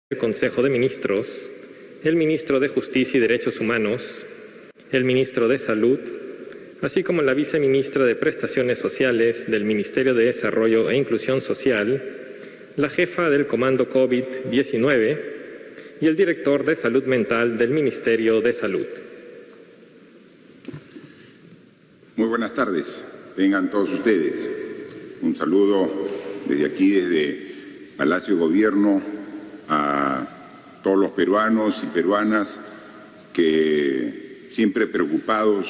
El Consejo de Ministros, el Ministro de Justicia y Derechos Humanos, el Ministro de Salud, así como la Viceministra de Prestaciones Sociales del Ministerio de Desarrollo e Inclusión Social, la Jefa del Comando COVID-19 y el Director de Salud Mental del Ministerio de Salud. Muy buenas tardes, tengan todos ustedes. Un saludo desde aquí, desde Palacio de Gobierno, a todos los peruanos y peruanas que, siempre preocupados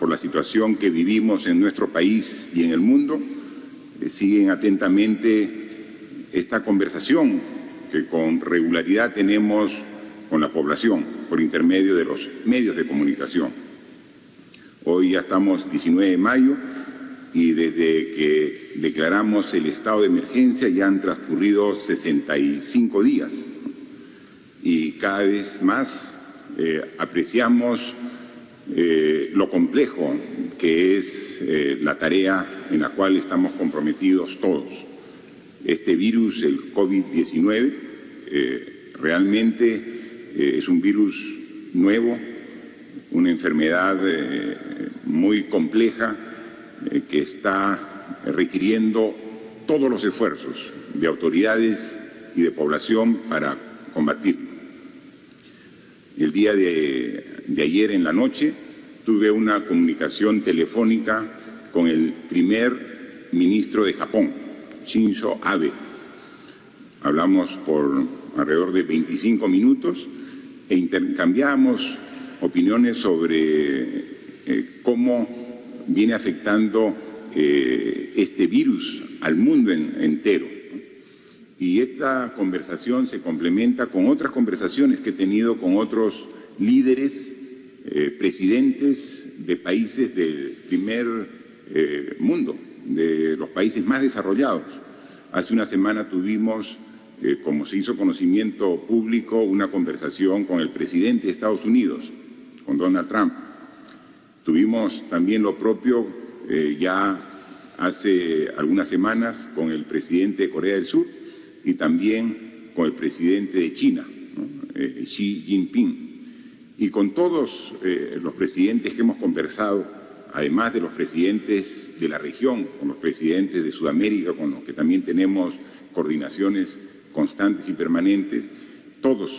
por la situación que vivimos en nuestro país y en el mundo, siguen atentamente esta conversación que con regularidad tenemos con la población por intermedio de los medios de comunicación. Hoy ya estamos 19 de mayo y desde que declaramos el estado de emergencia ya han transcurrido 65 días y cada vez más apreciamos lo complejo que es la tarea en la cual estamos comprometidos todos. Este virus, el COVID-19, realmente es un virus nuevo, una enfermedad muy compleja que está requiriendo todos los esfuerzos de autoridades y de población para combatirlo. El día de ayer en la noche tuve una comunicación telefónica con el primer ministro de Japón, Shinzo Abe. Hablamos por alrededor de 25 minutos e intercambiamos opiniones sobre cómo viene afectando este virus al mundo entero. Y esta conversación se complementa con otras conversaciones que he tenido con otros líderes, presidentes de países del primer mundo, de los países más desarrollados. Hace una semana tuvimos, como se hizo conocimiento público, una conversación con el presidente de Estados Unidos, con Donald Trump. Tuvimos también lo propio ya hace algunas semanas con el presidente de Corea del Sur y también con el presidente de China, ¿no? Xi Jinping. Y con todos los presidentes que hemos conversado, además de los presidentes de la región, con los presidentes de Sudamérica, con los que también tenemos coordinaciones constantes y permanentes, todos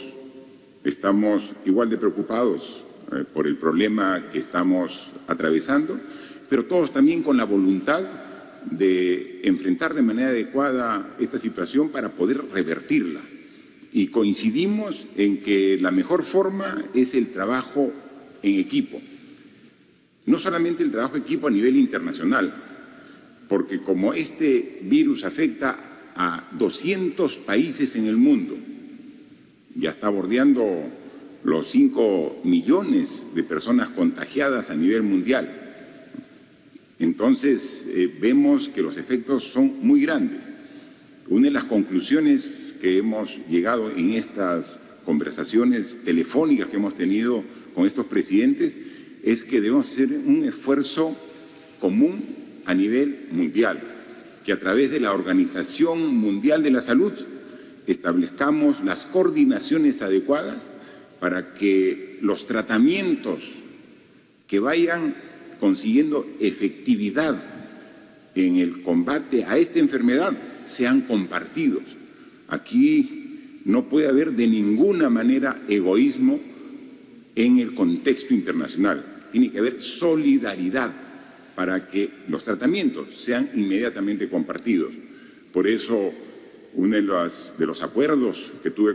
estamos igual de preocupados por el problema que estamos atravesando, pero todos también con la voluntad de enfrentar de manera adecuada esta situación para poder revertirla. Y coincidimos en que la mejor forma es el trabajo en equipo. No solamente el trabajo en equipo a nivel internacional, porque como este virus afecta a 200 países en el mundo, ya está bordeando los 5 millones de personas contagiadas a nivel mundial. Entonces vemos que los efectos son muy grandes. Una de las conclusiones que hemos llegado en estas conversaciones telefónicas que hemos tenido con estos presidentes es que debemos hacer un esfuerzo común a nivel mundial, que a través de la Organización Mundial de la Salud establezcamos las coordinaciones adecuadas para que los tratamientos que vayan consiguiendo efectividad en el combate a esta enfermedad sean compartidos. Aquí no puede haber de ninguna manera egoísmo en el contexto internacional. Tiene que haber solidaridad para que los tratamientos sean inmediatamente compartidos. Por eso, uno de los acuerdos que tuve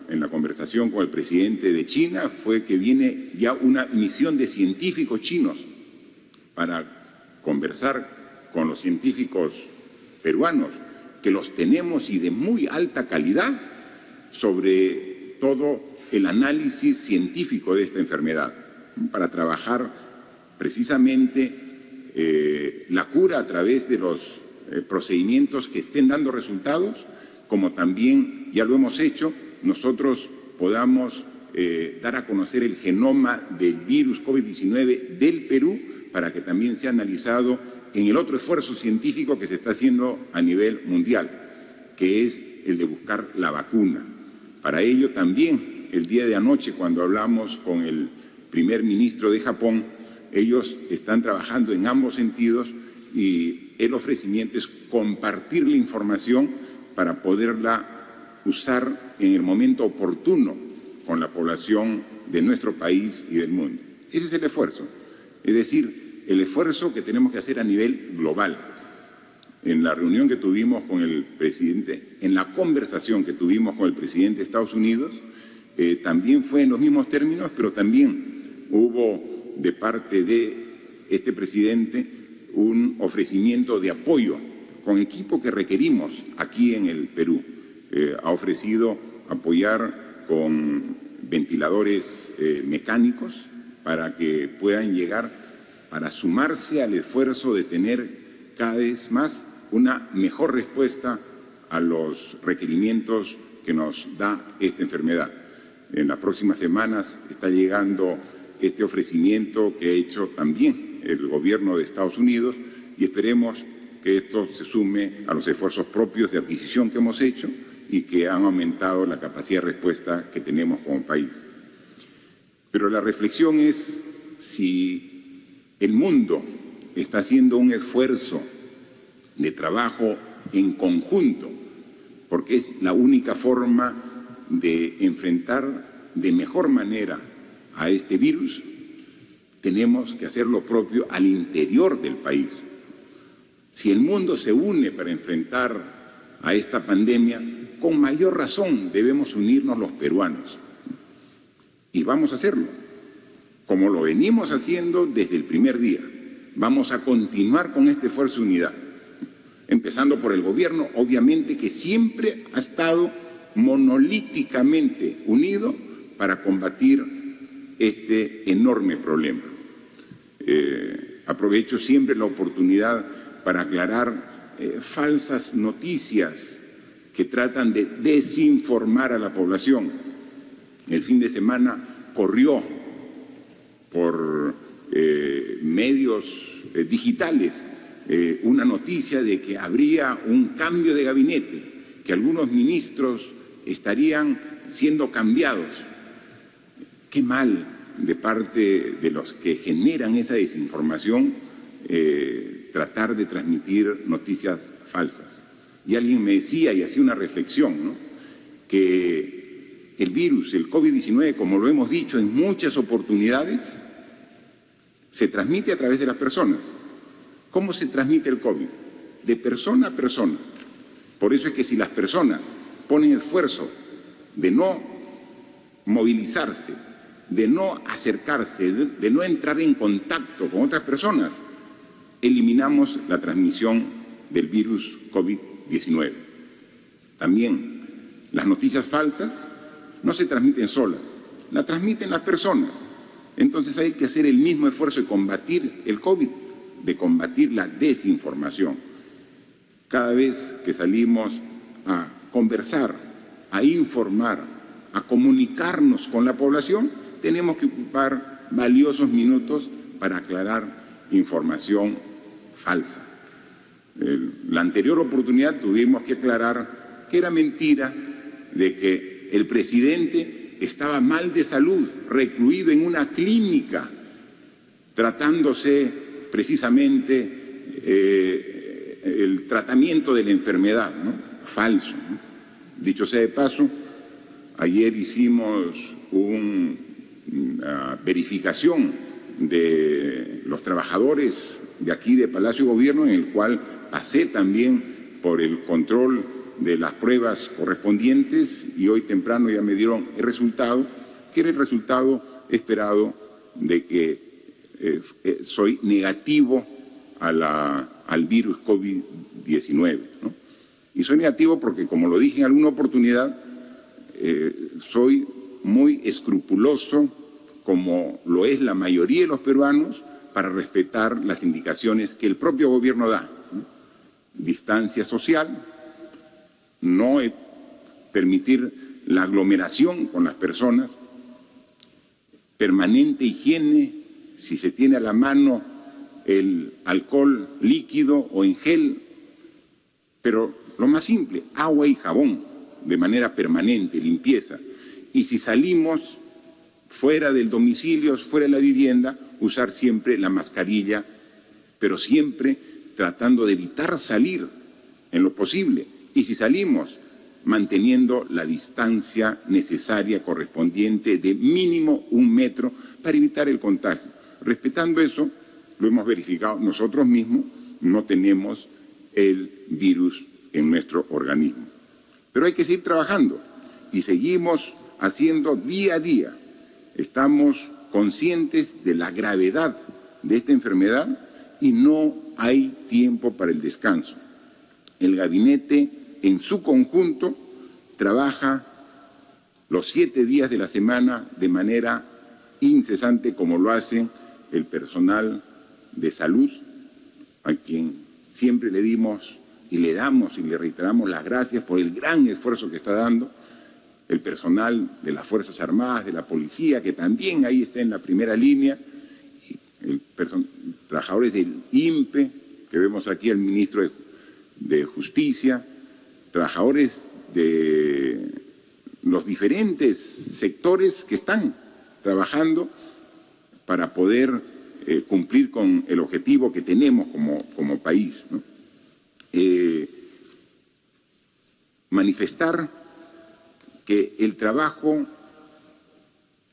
en la conversación con el presidente de China fue que viene ya una misión de científicos chinos para conversar con los científicos peruanos, que los tenemos y de muy alta calidad, sobre todo el análisis científico de esta enfermedad, para trabajar precisamente la cura a través de los procedimientos que estén dando resultados, como también ya lo hemos hecho, nosotros podamos dar a conocer el genoma del virus COVID-19 del Perú para que también sea analizado en el otro esfuerzo científico que se está haciendo a nivel mundial, que es el de buscar la vacuna. Para ello también, el día de anoche, cuando hablamos con el primer ministro de Japón, ellos están trabajando en ambos sentidos y el ofrecimiento es compartir la información para poderla usar en el momento oportuno con la población de nuestro país y del mundo. Ese es el esfuerzo, es decir, el esfuerzo que tenemos que hacer a nivel global. En la reunión que tuvimos con el presidente, en la conversación que tuvimos con el presidente de Estados Unidos, también fue en los mismos términos, pero también hubo de parte de este presidente un ofrecimiento de apoyo con equipo que requerimos aquí en el Perú. Ha ofrecido apoyar con ventiladores mecánicos para que puedan llegar, para sumarse al esfuerzo de tener cada vez más una mejor respuesta a los requerimientos que nos da esta enfermedad. En las próximas semanas está llegando este ofrecimiento que ha hecho también el gobierno de Estados Unidos y esperemos que esto se sume a los esfuerzos propios de adquisición que hemos hecho y que han aumentado la capacidad de respuesta que tenemos como país. Pero la reflexión es si el mundo está haciendo un esfuerzo de trabajo en conjunto, porque es la única forma de enfrentar de mejor manera a este virus. Tenemos que hacer lo propio al interior del país. Si el mundo se une para enfrentar a esta pandemia, con mayor razón debemos unirnos los peruanos. Y vamos a hacerlo, como lo venimos haciendo desde el primer día. Vamos a continuar con este esfuerzo de unidad, empezando por el gobierno, obviamente, que siempre ha estado monolíticamente unido para combatir este enorme problema. Aprovecho siempre la oportunidad para aclarar falsas noticias que tratan de desinformar a la población. El fin de semana corrió por medios digitales una noticia de que habría un cambio de gabinete, que algunos ministros estarían siendo cambiados. Qué mal de parte de los que generan esa desinformación tratar de transmitir noticias falsas. Y alguien me decía, y hacía una reflexión, ¿no?, que el virus, el COVID-19, como lo hemos dicho en muchas oportunidades, se transmite a través de las personas. ¿Cómo se transmite el COVID? De persona a persona. Por eso es que si las personas ponen esfuerzo de no movilizarse, de no acercarse, de no entrar en contacto con otras personas, eliminamos la transmisión del virus COVID-19. También las noticias falsas no se transmiten solas, las transmiten las personas. Entonces hay que hacer el mismo esfuerzo de combatir el COVID, de combatir la desinformación. Cada vez que salimos a conversar, a informar, a comunicarnos con la población, tenemos que ocupar valiosos minutos para aclarar información falsa. La anterior oportunidad tuvimos que aclarar que era mentira de que el presidente estaba mal de salud, recluido en una clínica, tratándose precisamente el tratamiento de la enfermedad, ¿no? Falso, ¿no? Dicho sea de paso, ayer hicimos una verificación de los trabajadores de aquí de Palacio de Gobierno, en el cual pasé también por el control de las pruebas correspondientes y hoy temprano ya me dieron el resultado, que era el resultado esperado de que soy negativo al virus COVID-19, ¿no? Y soy negativo porque, como lo dije en alguna oportunidad, soy muy escrupuloso, como lo es la mayoría de los peruanos, para respetar las indicaciones que el propio gobierno da, ¿no? Distancia social, no permitir la aglomeración con las personas, permanente higiene, si se tiene a la mano el alcohol líquido o en gel, pero lo más simple, agua y jabón. de manera permanente, limpieza. Y si salimos fuera del domicilio, fuera de la vivienda, usar siempre la mascarilla, pero siempre tratando de evitar salir en lo posible. Y si salimos, manteniendo la distancia necesaria correspondiente de mínimo 1 metro para evitar el contagio. Respetando eso, lo hemos verificado nosotros mismos, no tenemos el virus en nuestro organismo. Pero hay que seguir trabajando y seguimos haciendo día a día. Estamos conscientes de la gravedad de esta enfermedad y no hay tiempo para el descanso. El gabinete en su conjunto trabaja los 7 días de la semana de manera incesante, como lo hace el personal de salud, a quien siempre le dimos y le damos y le reiteramos las gracias por el gran esfuerzo que está dando, el personal de las Fuerzas Armadas, de la Policía, que también ahí está en la primera línea, trabajadores del INPE, que vemos aquí al ministro de Justicia, trabajadores de los diferentes sectores que están trabajando para poder cumplir con el objetivo que tenemos como país, ¿no? Manifestar que el trabajo,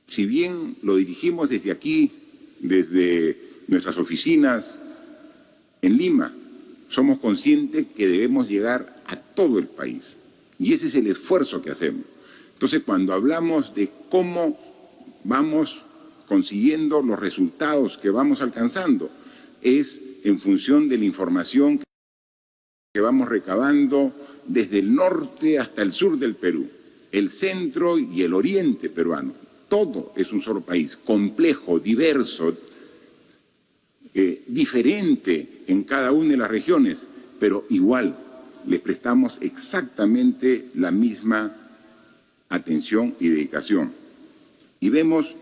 si bien lo dirigimos desde aquí, desde nuestras oficinas en Lima, somos conscientes que debemos llegar a todo el país. Y ese es el esfuerzo que hacemos. Entonces, cuando hablamos de cómo vamos consiguiendo los resultados que vamos alcanzando, es en función de la información que vamos recabando desde el norte hasta el sur del Perú, el centro y el oriente peruano. Todo es un solo país, complejo, diverso, diferente en cada una de las regiones, pero igual le prestamos exactamente la misma atención y dedicación. Y vemos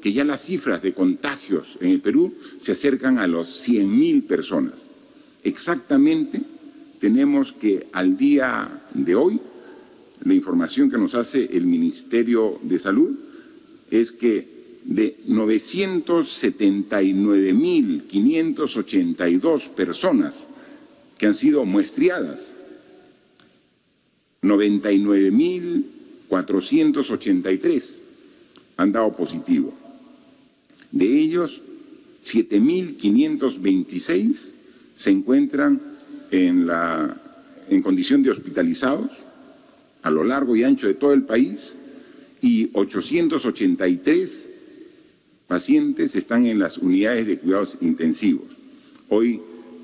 que ya las cifras de contagios en el Perú se acercan a los 100.000 personas. Exactamente tenemos que al día de hoy, la información que nos hace el Ministerio de Salud es que de 979.582 personas que han sido muestreadas, 99.483 han dado positivo. De ellos, 7.526 se encuentran en condición de hospitalizados a lo largo y ancho de todo el país y 883 pacientes están en las unidades de cuidados intensivos. Hoy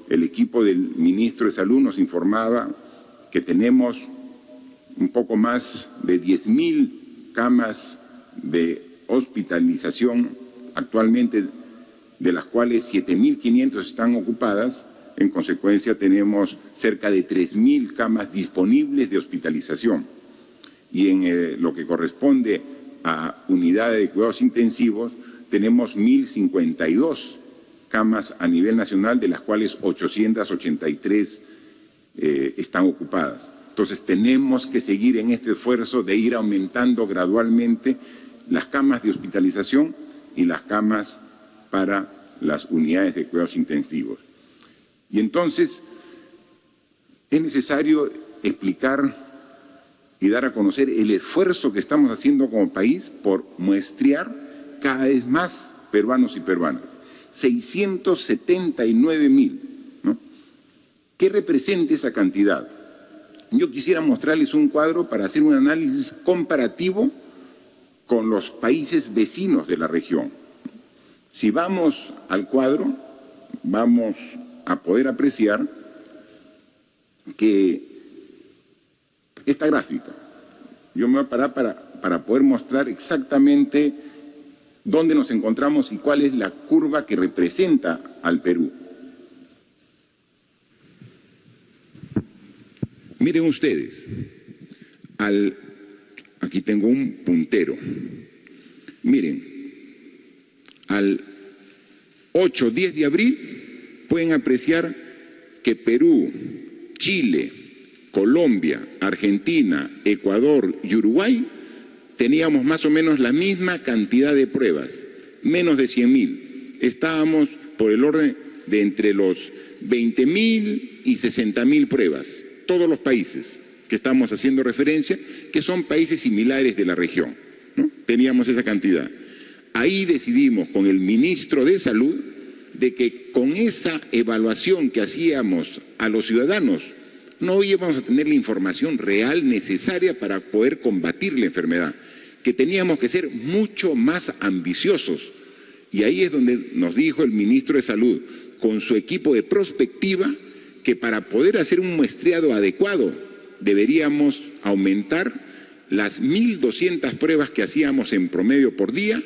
el equipo del ministro de Salud nos informaba que tenemos un poco más de 10.000 camas de hospitalización actualmente, de las cuales 7.500 están ocupadas. En consecuencia, tenemos cerca de 3.000 camas disponibles de hospitalización. Y en lo que corresponde a unidades de cuidados intensivos, tenemos 1.052 camas a nivel nacional, de las cuales 883 están ocupadas. Entonces, tenemos que seguir en este esfuerzo de ir aumentando gradualmente las camas de hospitalización y las camas para las unidades de cuidados intensivos. Y entonces es necesario explicar y dar a conocer el esfuerzo que estamos haciendo como país por muestrear cada vez más peruanos y peruanas. 679.000, ¿no? ¿Qué representa esa cantidad? Yo quisiera mostrarles un cuadro para hacer un análisis comparativo con los países vecinos de la región. Si vamos al cuadro, vamos a poder apreciar que esta gráfica, yo me voy a parar para poder mostrar exactamente dónde nos encontramos y cuál es la curva que representa al Perú. Miren ustedes, aquí tengo un puntero. Miren, al 8-10 de abril pueden apreciar que Perú, Chile, Colombia, Argentina, Ecuador y Uruguay teníamos más o menos la misma cantidad de pruebas, menos de 100.000. Estábamos por el orden de entre los 20.000 y 60.000 pruebas, todos los países que estamos haciendo referencia, que son países similares de la región, ¿no? Teníamos esa cantidad. Ahí decidimos con el ministro de Salud de que con esa evaluación que hacíamos a los ciudadanos no íbamos a tener la información real necesaria para poder combatir la enfermedad, que teníamos que ser mucho más ambiciosos. Y ahí es donde nos dijo el ministro de Salud, con su equipo de prospectiva, que para poder hacer un muestreado adecuado deberíamos aumentar las 1.200 pruebas que hacíamos en promedio por día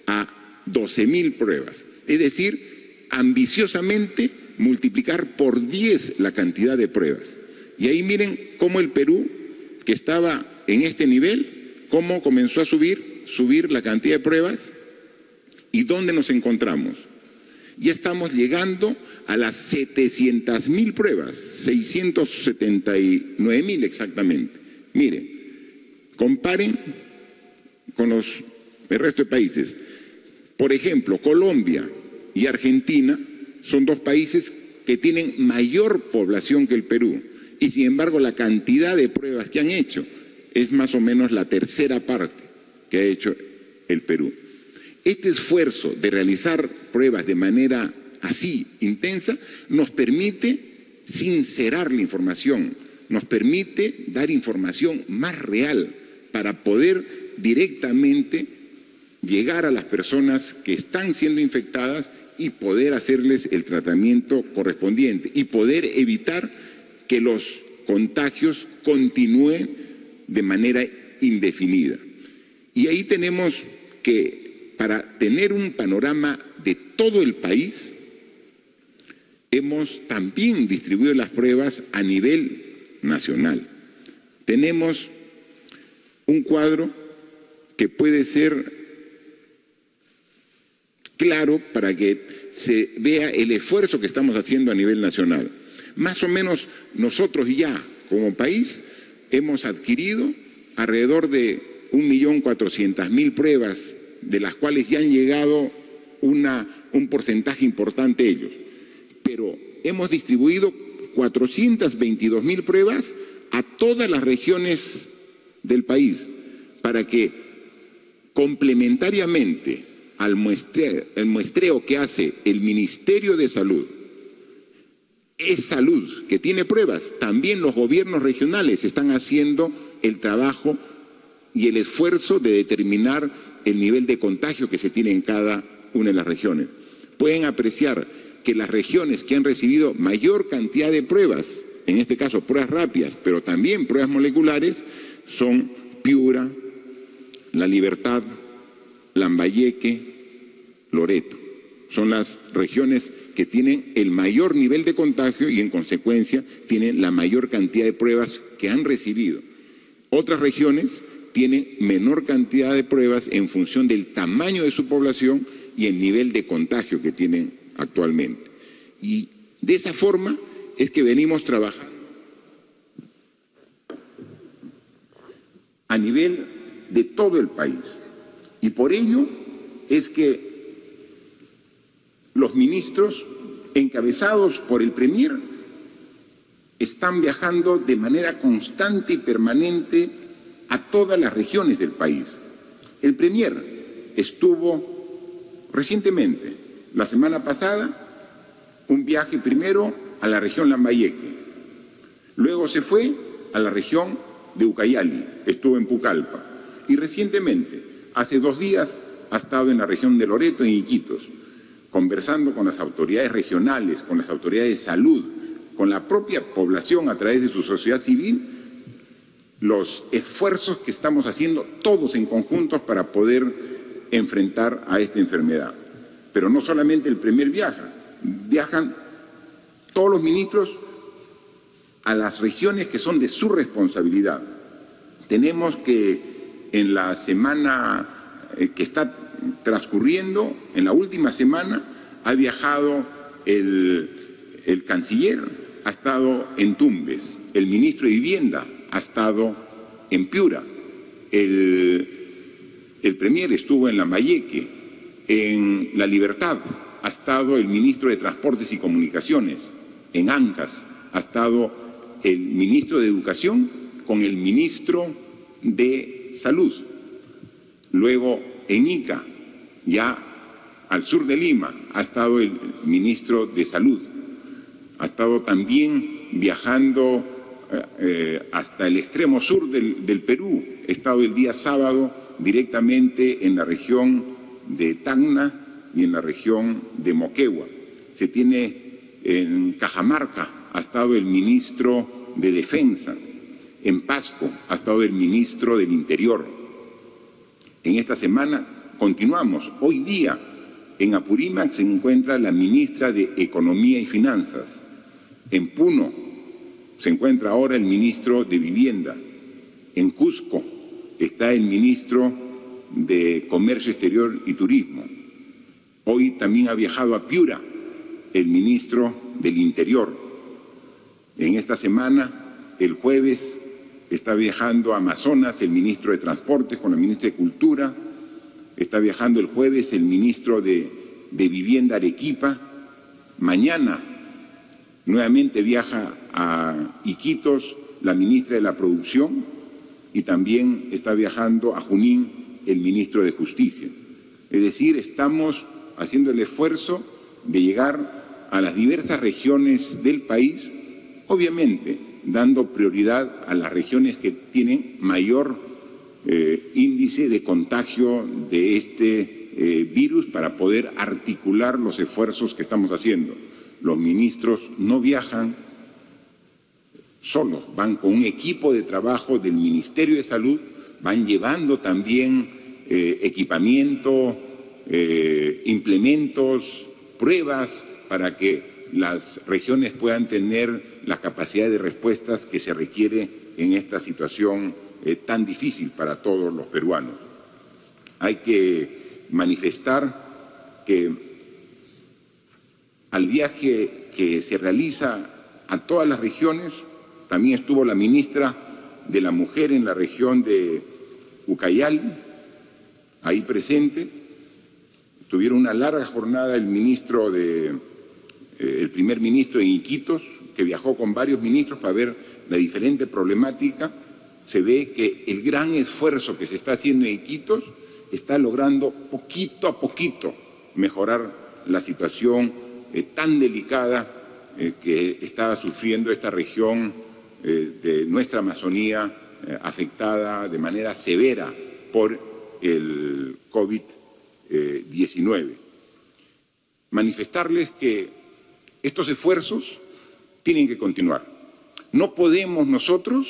a 12.000 pruebas. Es decir, ambiciosamente multiplicar por 10 la cantidad de pruebas. Y ahí miren cómo el Perú, que estaba en este nivel, cómo comenzó a subir la cantidad de pruebas y dónde nos encontramos. Ya estamos llegando a las 700.000 pruebas, 679.000 exactamente. Miren, comparen con el resto de países. Por ejemplo, Colombia y Argentina son dos países que tienen mayor población que el Perú y sin embargo la cantidad de pruebas que han hecho es más o menos la tercera parte que ha hecho el Perú. Este esfuerzo de realizar pruebas de manera así intensa nos permite sincerar la información, nos permite dar información más real para poder directamente llegar a las personas que están siendo infectadas y poder hacerles el tratamiento correspondiente y poder evitar que los contagios continúen de manera indefinida. Y ahí tenemos que, para tener un panorama de todo el país, hemos también distribuido las pruebas a nivel nacional. Tenemos un cuadro que puede ser claro para que se vea el esfuerzo que estamos haciendo a nivel nacional. Más o menos nosotros ya, como país, hemos adquirido alrededor de 1.400.000 pruebas, de las cuales ya han llegado un porcentaje importante ellos. Pero hemos distribuido 422.000 pruebas a todas las regiones del país, para que complementariamente al muestreo que hace el Ministerio de Salud, es salud que tiene pruebas, también los gobiernos regionales están haciendo el trabajo y el esfuerzo de determinar el nivel de contagio que se tiene en cada una de las regiones. Pueden apreciar que las regiones que han recibido mayor cantidad de pruebas, en este caso pruebas rápidas, pero también pruebas moleculares, son Piura, La Libertad, Lambayeque, Loreto. Son las regiones que tienen el mayor nivel de contagio y en consecuencia tienen la mayor cantidad de pruebas que han recibido. Otras regiones tienen menor cantidad de pruebas en función del tamaño de su población y el nivel de contagio que tienen actualmente. Y de esa forma es que venimos trabajando a nivel de todo el país. Y por ello es que los ministros, encabezados por el Premier, están viajando de manera constante y permanente a todas las regiones del país. El Premier estuvo recientemente, la semana pasada, un viaje primero a la región Lambayeque, luego se fue a la región de Ucayali, estuvo en Pucallpa, y recientemente, hace 2 días, ha estado en la región de Loreto, en Iquitos, conversando con las autoridades regionales, con las autoridades de salud, con la propia población a través de su sociedad civil, los esfuerzos que estamos haciendo todos en conjunto para poder enfrentar a esta enfermedad. Pero no solamente el Premier viaja, viajan todos los ministros a las regiones que son de su responsabilidad. Tenemos que en la semana que está transcurriendo, en la última semana, ha viajado el canciller, ha estado en Tumbes, el ministro de Vivienda ha estado en Piura, el Premier estuvo en Lambayeque, en La Libertad ha estado el ministro de Transportes y Comunicaciones, en Ancash ha estado el ministro de Educación con el ministro de Salud. Luego en Ica, ya al sur de Lima, ha estado el ministro de Salud. Ha estado también viajando hasta el extremo sur del Perú. He estado el día sábado directamente en la región de Tacna y en la región de Moquegua. Se tiene en Cajamarca, ha estado el ministro de Defensa. En Pasco ha estado el ministro del Interior. En esta semana continuamos. Hoy día en Apurímac se encuentra la ministra de Economía y Finanzas. En Puno se encuentra ahora el ministro de Vivienda. En Cusco está el ministro de Comercio Exterior y Turismo. Hoy también ha viajado a Piura el ministro del Interior. En esta semana, el jueves, está viajando a Amazonas el ministro de Transportes con la ministra de Cultura. Está viajando el jueves el ministro de Vivienda Arequipa. Mañana nuevamente viaja a Iquitos la ministra de la Producción y también está viajando a Junín el ministro de Justicia. Es decir, estamos haciendo el esfuerzo de llegar a las diversas regiones del país, obviamente dando prioridad a las regiones que tienen mayor índice de contagio de este virus para poder articular los esfuerzos que estamos haciendo. Los ministros no viajan solos, van con un equipo de trabajo del Ministerio de Salud, van llevando también equipamiento, implementos, pruebas para que las regiones puedan tener la capacidad de respuestas que se requiere en esta situación tan difícil para todos los peruanos. Hay que manifestar que al viaje que se realiza a todas las regiones, también estuvo la ministra de la Mujer en la región de Ucayali, ahí presente. Tuvieron una larga jornada el primer ministro en Iquitos, que viajó con varios ministros para ver la diferente problemática. Se ve que el gran esfuerzo que se está haciendo en Iquitos está logrando poquito a poquito mejorar la situación tan delicada que estaba sufriendo esta región de nuestra Amazonía, afectada de manera severa por el COVID-19. Manifestarles que estos esfuerzos tienen que continuar. No podemos nosotros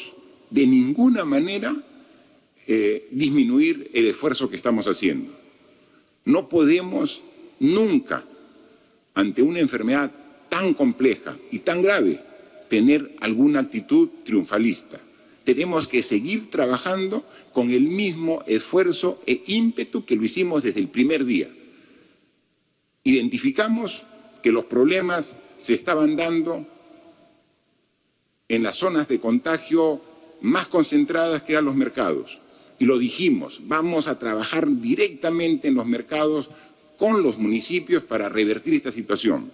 de ninguna manera disminuir el esfuerzo que estamos haciendo. No podemos nunca, ante una enfermedad tan compleja y tan grave, tener alguna actitud triunfalista. Tenemos que seguir trabajando con el mismo esfuerzo e ímpetu que lo hicimos desde el primer día. Identificamos que los problemas se estaban dando en las zonas de contagio más concentradas, que eran los mercados. Y lo dijimos, vamos a trabajar directamente en los mercados con los municipios para revertir esta situación.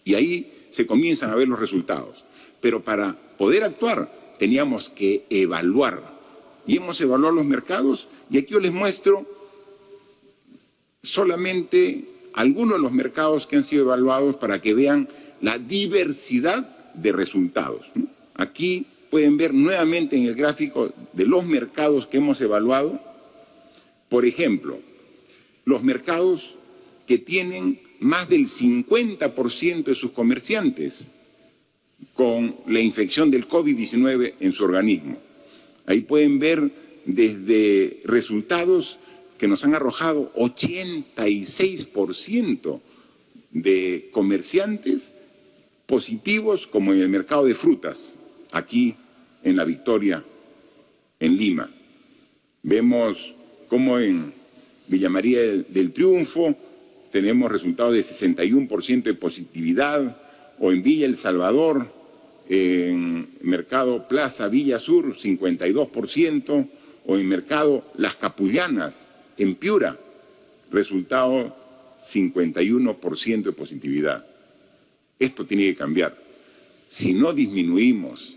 Y ahí se comienzan a ver los resultados. Pero para poder actuar teníamos que evaluar. Y hemos evaluado los mercados, y aquí yo les muestro solamente algunos de los mercados que han sido evaluados para que vean la diversidad de resultados. Aquí pueden ver nuevamente en el gráfico de los mercados que hemos evaluado, por ejemplo, los mercados que tienen más del 50% de sus comerciantes con la infección del COVID-19 en su organismo. Ahí pueden ver desde resultados que nos han arrojado 86% de comerciantes positivos, como en el mercado de frutas, aquí en La Victoria, en Lima. Vemos cómo en Villa María del Triunfo tenemos resultados de 61% de positividad, o en Villa El Salvador en Mercado Plaza Villa Sur 52%, o en Mercado Las Capullanas en Piura, resultado 51% de positividad. Esto tiene que cambiar. Si no disminuimos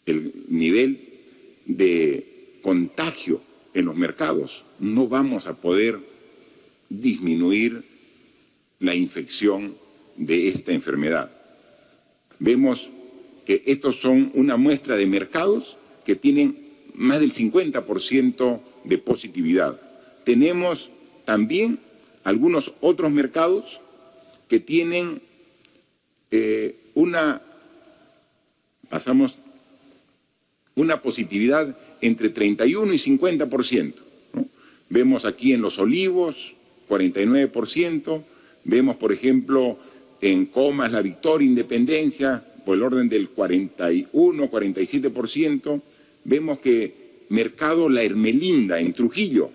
el nivel de contagio en los mercados, no vamos a poder disminuir la infección de esta enfermedad. Vemos que estos son una muestra de mercados que tienen más del 50% de positividad. Tenemos también algunos otros mercados que tienen una positividad entre 31 y 50%, ¿no? Vemos aquí en Los Olivos 49%, vemos por ejemplo en Comas, La Victoria, Independencia, por el orden del 41, 47%, vemos que Mercado La Hermelinda en Trujillo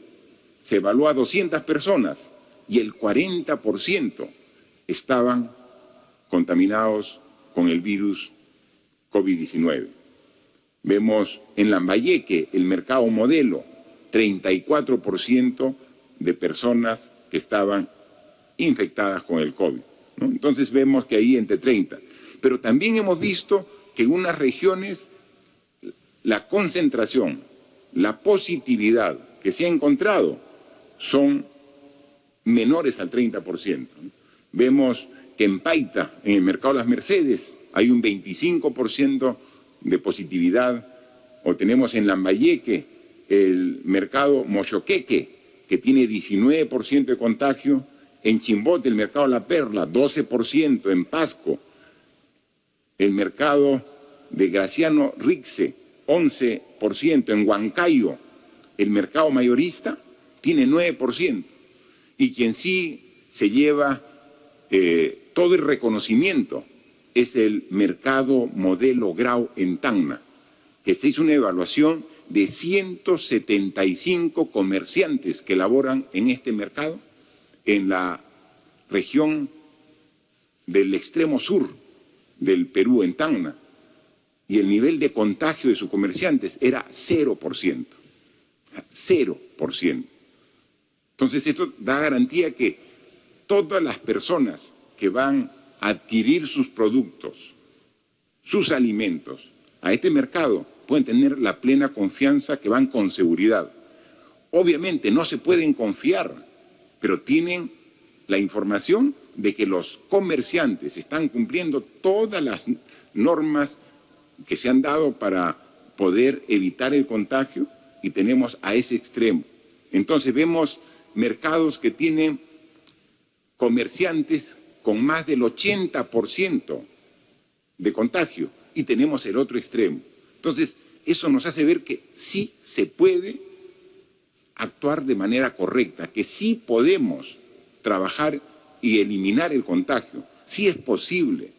se evaluó a 200 personas y el 40% estaban contaminados con el virus COVID-19. Vemos en Lambayeque, el Mercado Modelo, 34% de personas que estaban infectadas con el COVID, ¿no? Entonces vemos que ahí entre 30. Pero también hemos visto que en unas regiones la concentración, la positividad que se ha encontrado son menores al 30%, ¿no? Vemos que en Paita, en el Mercado Las Mercedes, hay un 25% de positividad, o tenemos en Lambayeque el Mercado Mochoqueque, que tiene 19% de contagio, en Chimbote el Mercado La Perla, 12%, en Pasco el Mercado de Graciano Rixe, 11%, en Huancayo el Mercado Mayorista tiene 9%, y quien sí se lleva todo el reconocimiento es el Mercado Modelo Grau en Tacna, que se hizo una evaluación de 175 comerciantes que laboran en este mercado en la región del extremo sur del Perú, en Tacna, y el nivel de contagio de sus comerciantes era 0%. 0%. Entonces esto da garantía que todas las personas que van a adquirir sus productos, sus alimentos, a este mercado, pueden tener la plena confianza que van con seguridad. Obviamente no se pueden confiar, pero tienen la información de que los comerciantes están cumpliendo todas las normas que se han dado para poder evitar el contagio, y tenemos a ese extremo. Entonces vemos mercados que tienen comerciantes con más del 80% de contagio, y tenemos el otro extremo. Entonces, eso nos hace ver que sí se puede actuar de manera correcta, que sí podemos trabajar y eliminar el contagio. Sí es posible.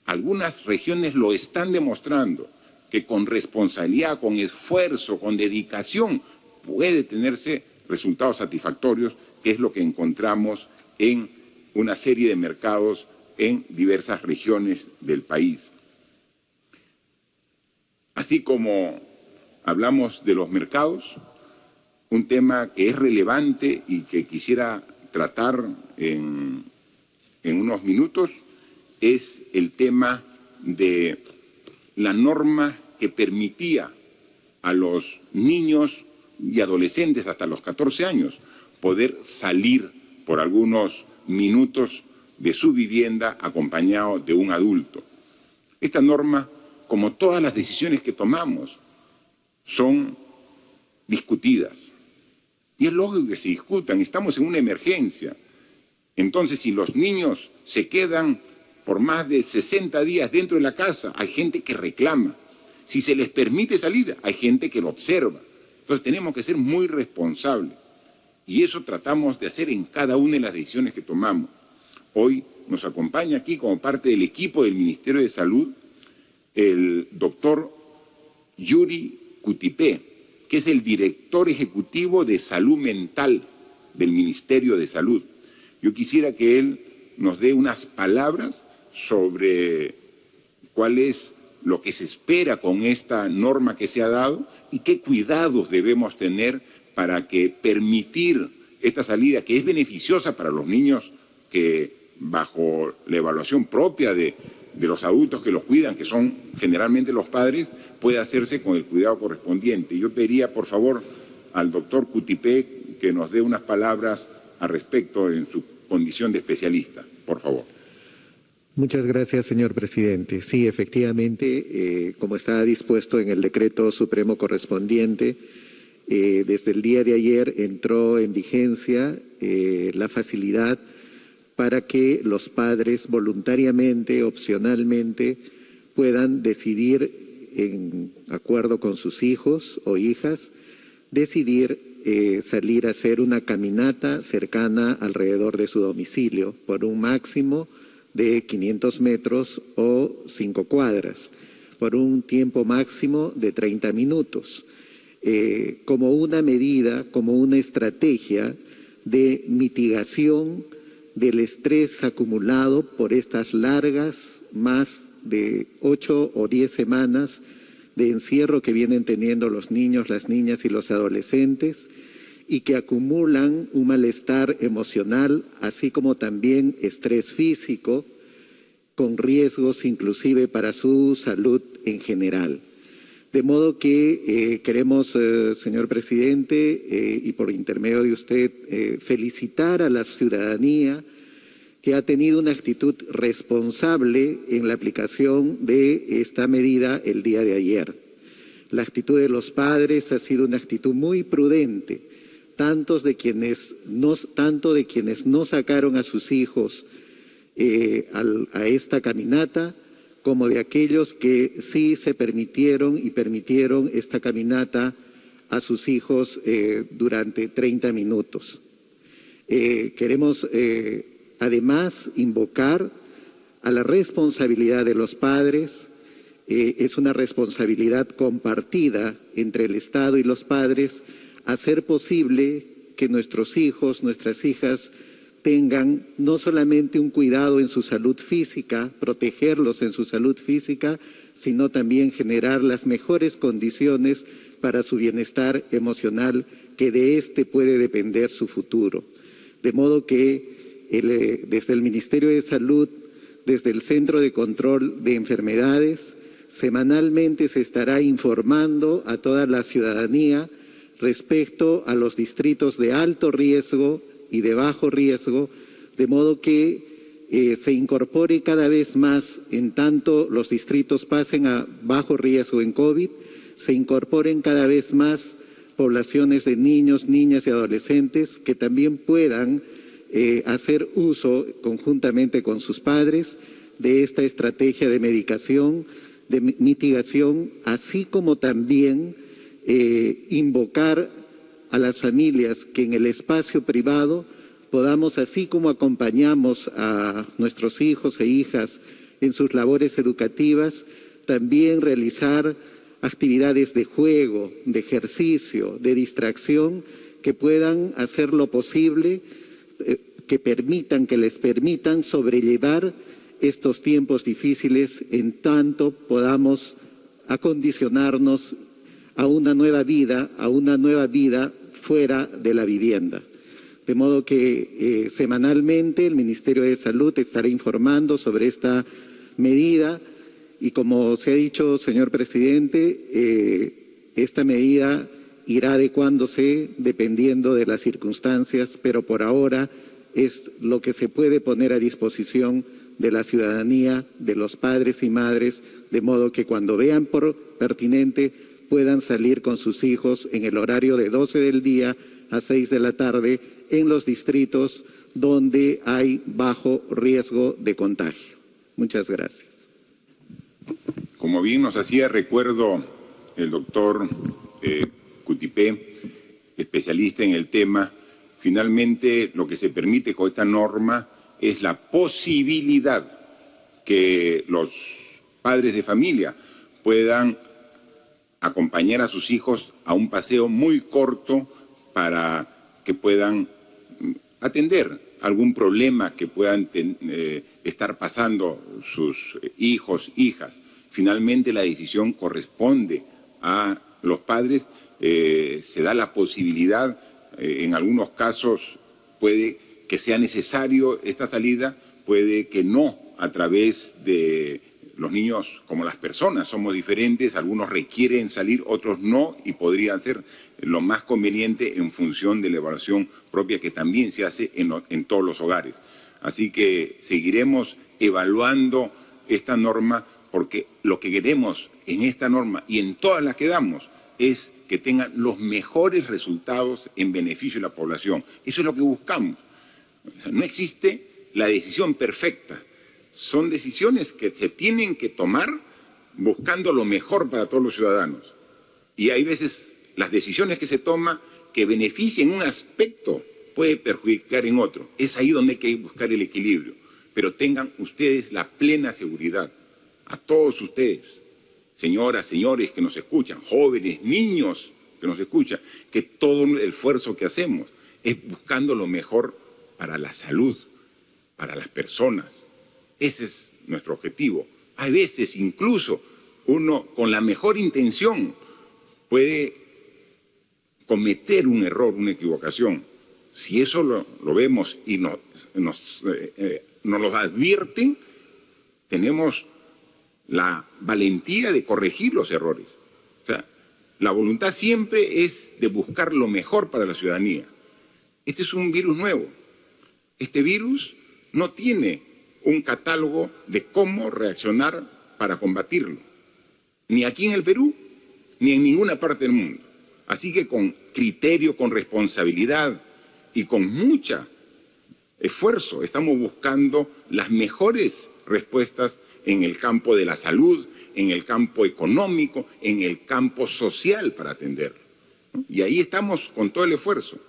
Algunas regiones lo están demostrando, que con responsabilidad, con esfuerzo, con dedicación, puede tenerse resultados satisfactorios, que es lo que encontramos en una serie de mercados en diversas regiones del país. Así como hablamos de los mercados, un tema que es relevante y que quisiera tratar en unos minutos es el tema de la norma que permitía a los niños y adolescentes hasta los 14 años poder salir por algunos minutos de su vivienda acompañado de un adulto. Esta norma, como todas las decisiones que tomamos, son discutidas. Y es lógico que se discutan, estamos en una emergencia. Entonces, si los niños se quedan por más de 60 días dentro de la casa, hay gente que reclama. Si se les permite salir, hay gente que lo observa. Entonces tenemos que ser muy responsables. Y eso tratamos de hacer en cada una de las decisiones que tomamos. Hoy nos acompaña aquí como parte del equipo del Ministerio de Salud el doctor Yuri Cutipé, que es el director ejecutivo de Salud Mental del Ministerio de Salud. Yo quisiera que él nos dé unas palabras sobre cuál es lo que se espera con esta norma que se ha dado y qué cuidados debemos tener para que permitir esta salida, que es beneficiosa para los niños, que bajo la evaluación propia de los adultos que los cuidan, que son generalmente los padres, puede hacerse con el cuidado correspondiente. Yo pediría, por favor, al doctor Cutipé que nos dé unas palabras al respecto en su condición de especialista, por favor. Muchas gracias, señor presidente. Sí, efectivamente, como está dispuesto en el decreto supremo correspondiente, desde el día de ayer entró en vigencia la facilidad para que los padres voluntariamente, opcionalmente, puedan decidir, en acuerdo con sus hijos o hijas, decidir salir a hacer una caminata cercana alrededor de su domicilio por un máximo de 500 metros o 5 cuadras, por un tiempo máximo de 30 minutos, como una medida, como una estrategia de mitigación del estrés acumulado por estas largas, más de 8 o 10 semanas de encierro que vienen teniendo los niños, las niñas y los adolescentes, y que acumulan un malestar emocional, así como también estrés físico, con riesgos inclusive para su salud en general. De modo que queremos, señor presidente, y por intermedio de usted, felicitar a la ciudadanía que ha tenido una actitud responsable en la aplicación de esta medida el día de ayer. La actitud de los padres ha sido una actitud muy prudente, tanto de quienes no sacaron a sus hijos a esta caminata, como de aquellos que sí se permitieron esta caminata a sus hijos durante 30 minutos. Queremos además invocar a la responsabilidad de los padres. Es una responsabilidad compartida entre el Estado y los padres hacer posible que nuestros hijos, nuestras hijas tengan no solamente un cuidado en su salud física, protegerlos en su salud física, sino también generar las mejores condiciones para su bienestar emocional, que de este puede depender su futuro. De modo que desde el Ministerio de Salud, desde el Centro de Control de Enfermedades, semanalmente se estará informando a toda la ciudadanía respecto a los distritos de alto riesgo y de bajo riesgo, de modo que se incorpore cada vez más, en tanto los distritos pasen a bajo riesgo en COVID, se incorporen cada vez más poblaciones de niños, niñas y adolescentes que también puedan hacer uso conjuntamente con sus padres de esta estrategia de medicación, de mitigación, así como también invocar a las familias que en el espacio privado podamos, así como acompañamos a nuestros hijos e hijas en sus labores educativas, también realizar actividades de juego, de ejercicio, de distracción, que puedan hacer lo posible, que les permitan sobrellevar estos tiempos difíciles, en tanto podamos acondicionarnos a una nueva vida fuera de la vivienda. De modo que semanalmente el Ministerio de Salud estará informando sobre esta medida y, como se ha dicho, señor presidente, esta medida irá adecuándose dependiendo de las circunstancias, pero por ahora es lo que se puede poner a disposición de la ciudadanía, de los padres y madres, de modo que cuando vean por pertinente puedan salir con sus hijos en el horario de 12 del día a 6 de la tarde en los distritos donde hay bajo riesgo de contagio. Muchas gracias. Como bien nos hacía recuerdo el doctor Cutipé, especialista en el tema, finalmente lo que se permite con esta norma es la posibilidad que los padres de familia puedan acompañar a sus hijos a un paseo muy corto para que puedan atender algún problema que puedan estar pasando sus hijos, hijas. finalmente la decisión corresponde a los padres, se da la posibilidad, en algunos casos puede que sea necesario esta salida, puede que no, a través de los niños, como las personas, somos diferentes, algunos requieren salir, otros no, y podría ser lo más conveniente en función de la evaluación propia que también se hace en todos los hogares. Así que seguiremos evaluando esta norma, porque lo que queremos en esta norma y en todas las que damos es que tengan los mejores resultados en beneficio de la población. Eso es lo que buscamos. O sea, no existe la decisión perfecta. Son decisiones que se tienen que tomar buscando lo mejor para todos los ciudadanos. Y hay veces las decisiones que se toman que benefician un aspecto puede perjudicar en otro. Es ahí donde hay que buscar el equilibrio. Pero tengan ustedes la plena seguridad, a todos ustedes, señoras, señores que nos escuchan, jóvenes, niños que nos escuchan, que todo el esfuerzo que hacemos es buscando lo mejor para la salud, para las personas. Ese es nuestro objetivo. Hay veces incluso uno con la mejor intención puede cometer un error, una equivocación. Si eso lo vemos y nos lo advierten, tenemos la valentía de corregir los errores. O sea, la voluntad siempre es de buscar lo mejor para la ciudadanía. Este es un virus nuevo. Este virus no tiene un catálogo de cómo reaccionar para combatirlo, ni aquí en el Perú, ni en ninguna parte del mundo. Así que con criterio, con responsabilidad y con mucho esfuerzo estamos buscando las mejores respuestas en el campo de la salud, en el campo económico, en el campo social para atenderlo, ¿no? Y ahí estamos con todo el esfuerzo.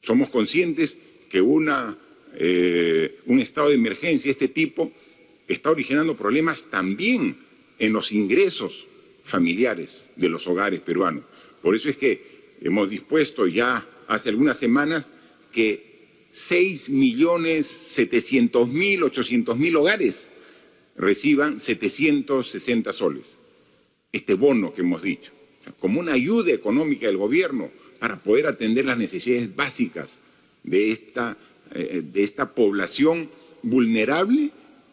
Somos conscientes que un estado de emergencia de este tipo está originando problemas también en los ingresos familiares de los hogares peruanos. Por eso es que hemos dispuesto ya hace algunas semanas que 6.700.000, 800.000 hogares reciban 760 soles. Este bono que hemos dicho, como una ayuda económica del gobierno para poder atender las necesidades básicas de esta población vulnerable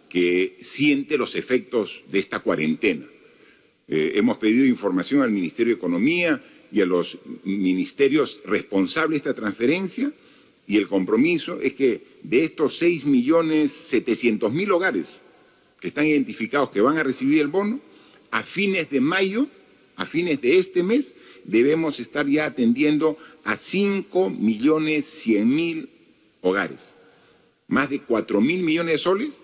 que siente los efectos de esta cuarentena. Hemos pedido información al Ministerio de Economía y a los ministerios responsables de esta transferencia, y el compromiso es que de estos 6.700.000 hogares que están identificados que van a recibir el bono, a fines de mayo, a fines de este mes, debemos estar ya atendiendo a 5.100.000 hogares. Más de 4.000 millones de soles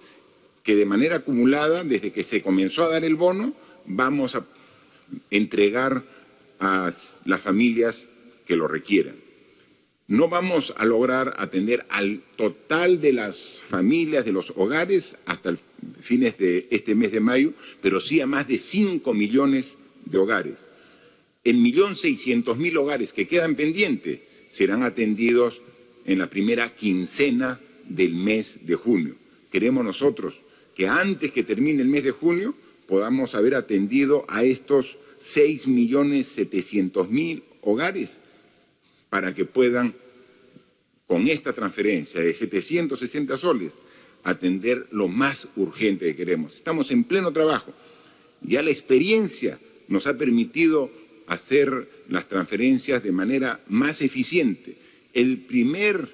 que de manera acumulada, desde que se comenzó a dar el bono, vamos a entregar a las familias que lo requieran. No vamos a lograr atender al total de las familias, de los hogares, hasta fines de este mes de mayo, pero sí a más de 5 millones de hogares. El 1.600.000 hogares que quedan pendientes serán atendidos en la primera quincena del mes de junio. Queremos nosotros que antes que termine el mes de junio podamos haber atendido a estos 6.700.000 hogares para que puedan, con esta transferencia de 760 soles, atender lo más urgente que queremos. Estamos en pleno trabajo. Ya la experiencia nos ha permitido hacer las transferencias de manera más eficiente. El primer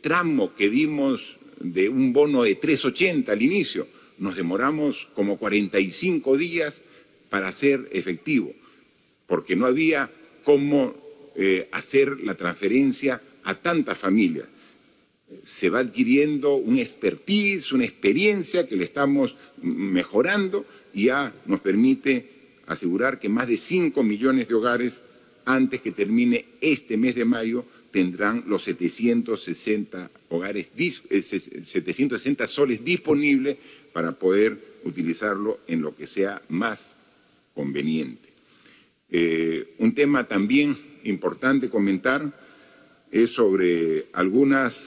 tramo que dimos de un bono de 380 al inicio, nos demoramos como 45 días para hacer efectivo, porque no había cómo hacer la transferencia a tantas familias. Se va adquiriendo un expertise, una experiencia que le estamos mejorando y ya nos permite asegurar que más de 5 millones de hogares, antes que termine este mes de mayo, tendrán los 760 soles disponibles para poder utilizarlo en lo que sea más conveniente. Un tema también importante comentar es sobre algunas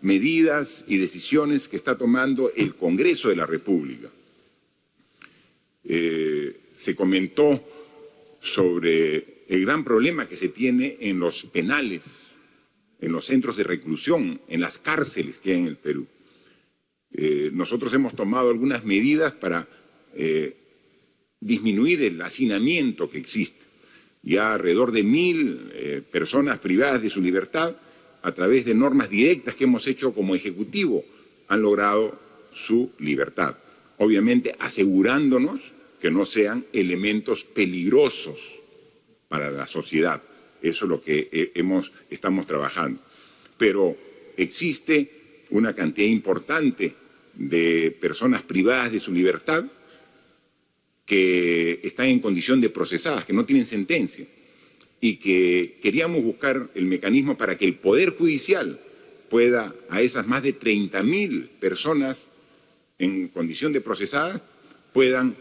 medidas y decisiones que está tomando el Congreso de la República. Se comentó sobre el gran problema que se tiene en los penales, en los centros de reclusión, en las cárceles que hay en el Perú. Nosotros hemos tomado algunas medidas para disminuir el hacinamiento que existe. Ya alrededor de 1.000 personas privadas de su libertad, a través de normas directas que hemos hecho como Ejecutivo, han logrado su libertad. Obviamente asegurándonos que no sean elementos peligrosos para la sociedad. Eso es lo que estamos trabajando. Pero existe una cantidad importante de personas privadas de su libertad que están en condición de procesadas, que no tienen sentencia, y que queríamos buscar el mecanismo para que el Poder Judicial pueda, a esas más de 30.000 personas en condición de procesadas, puedan,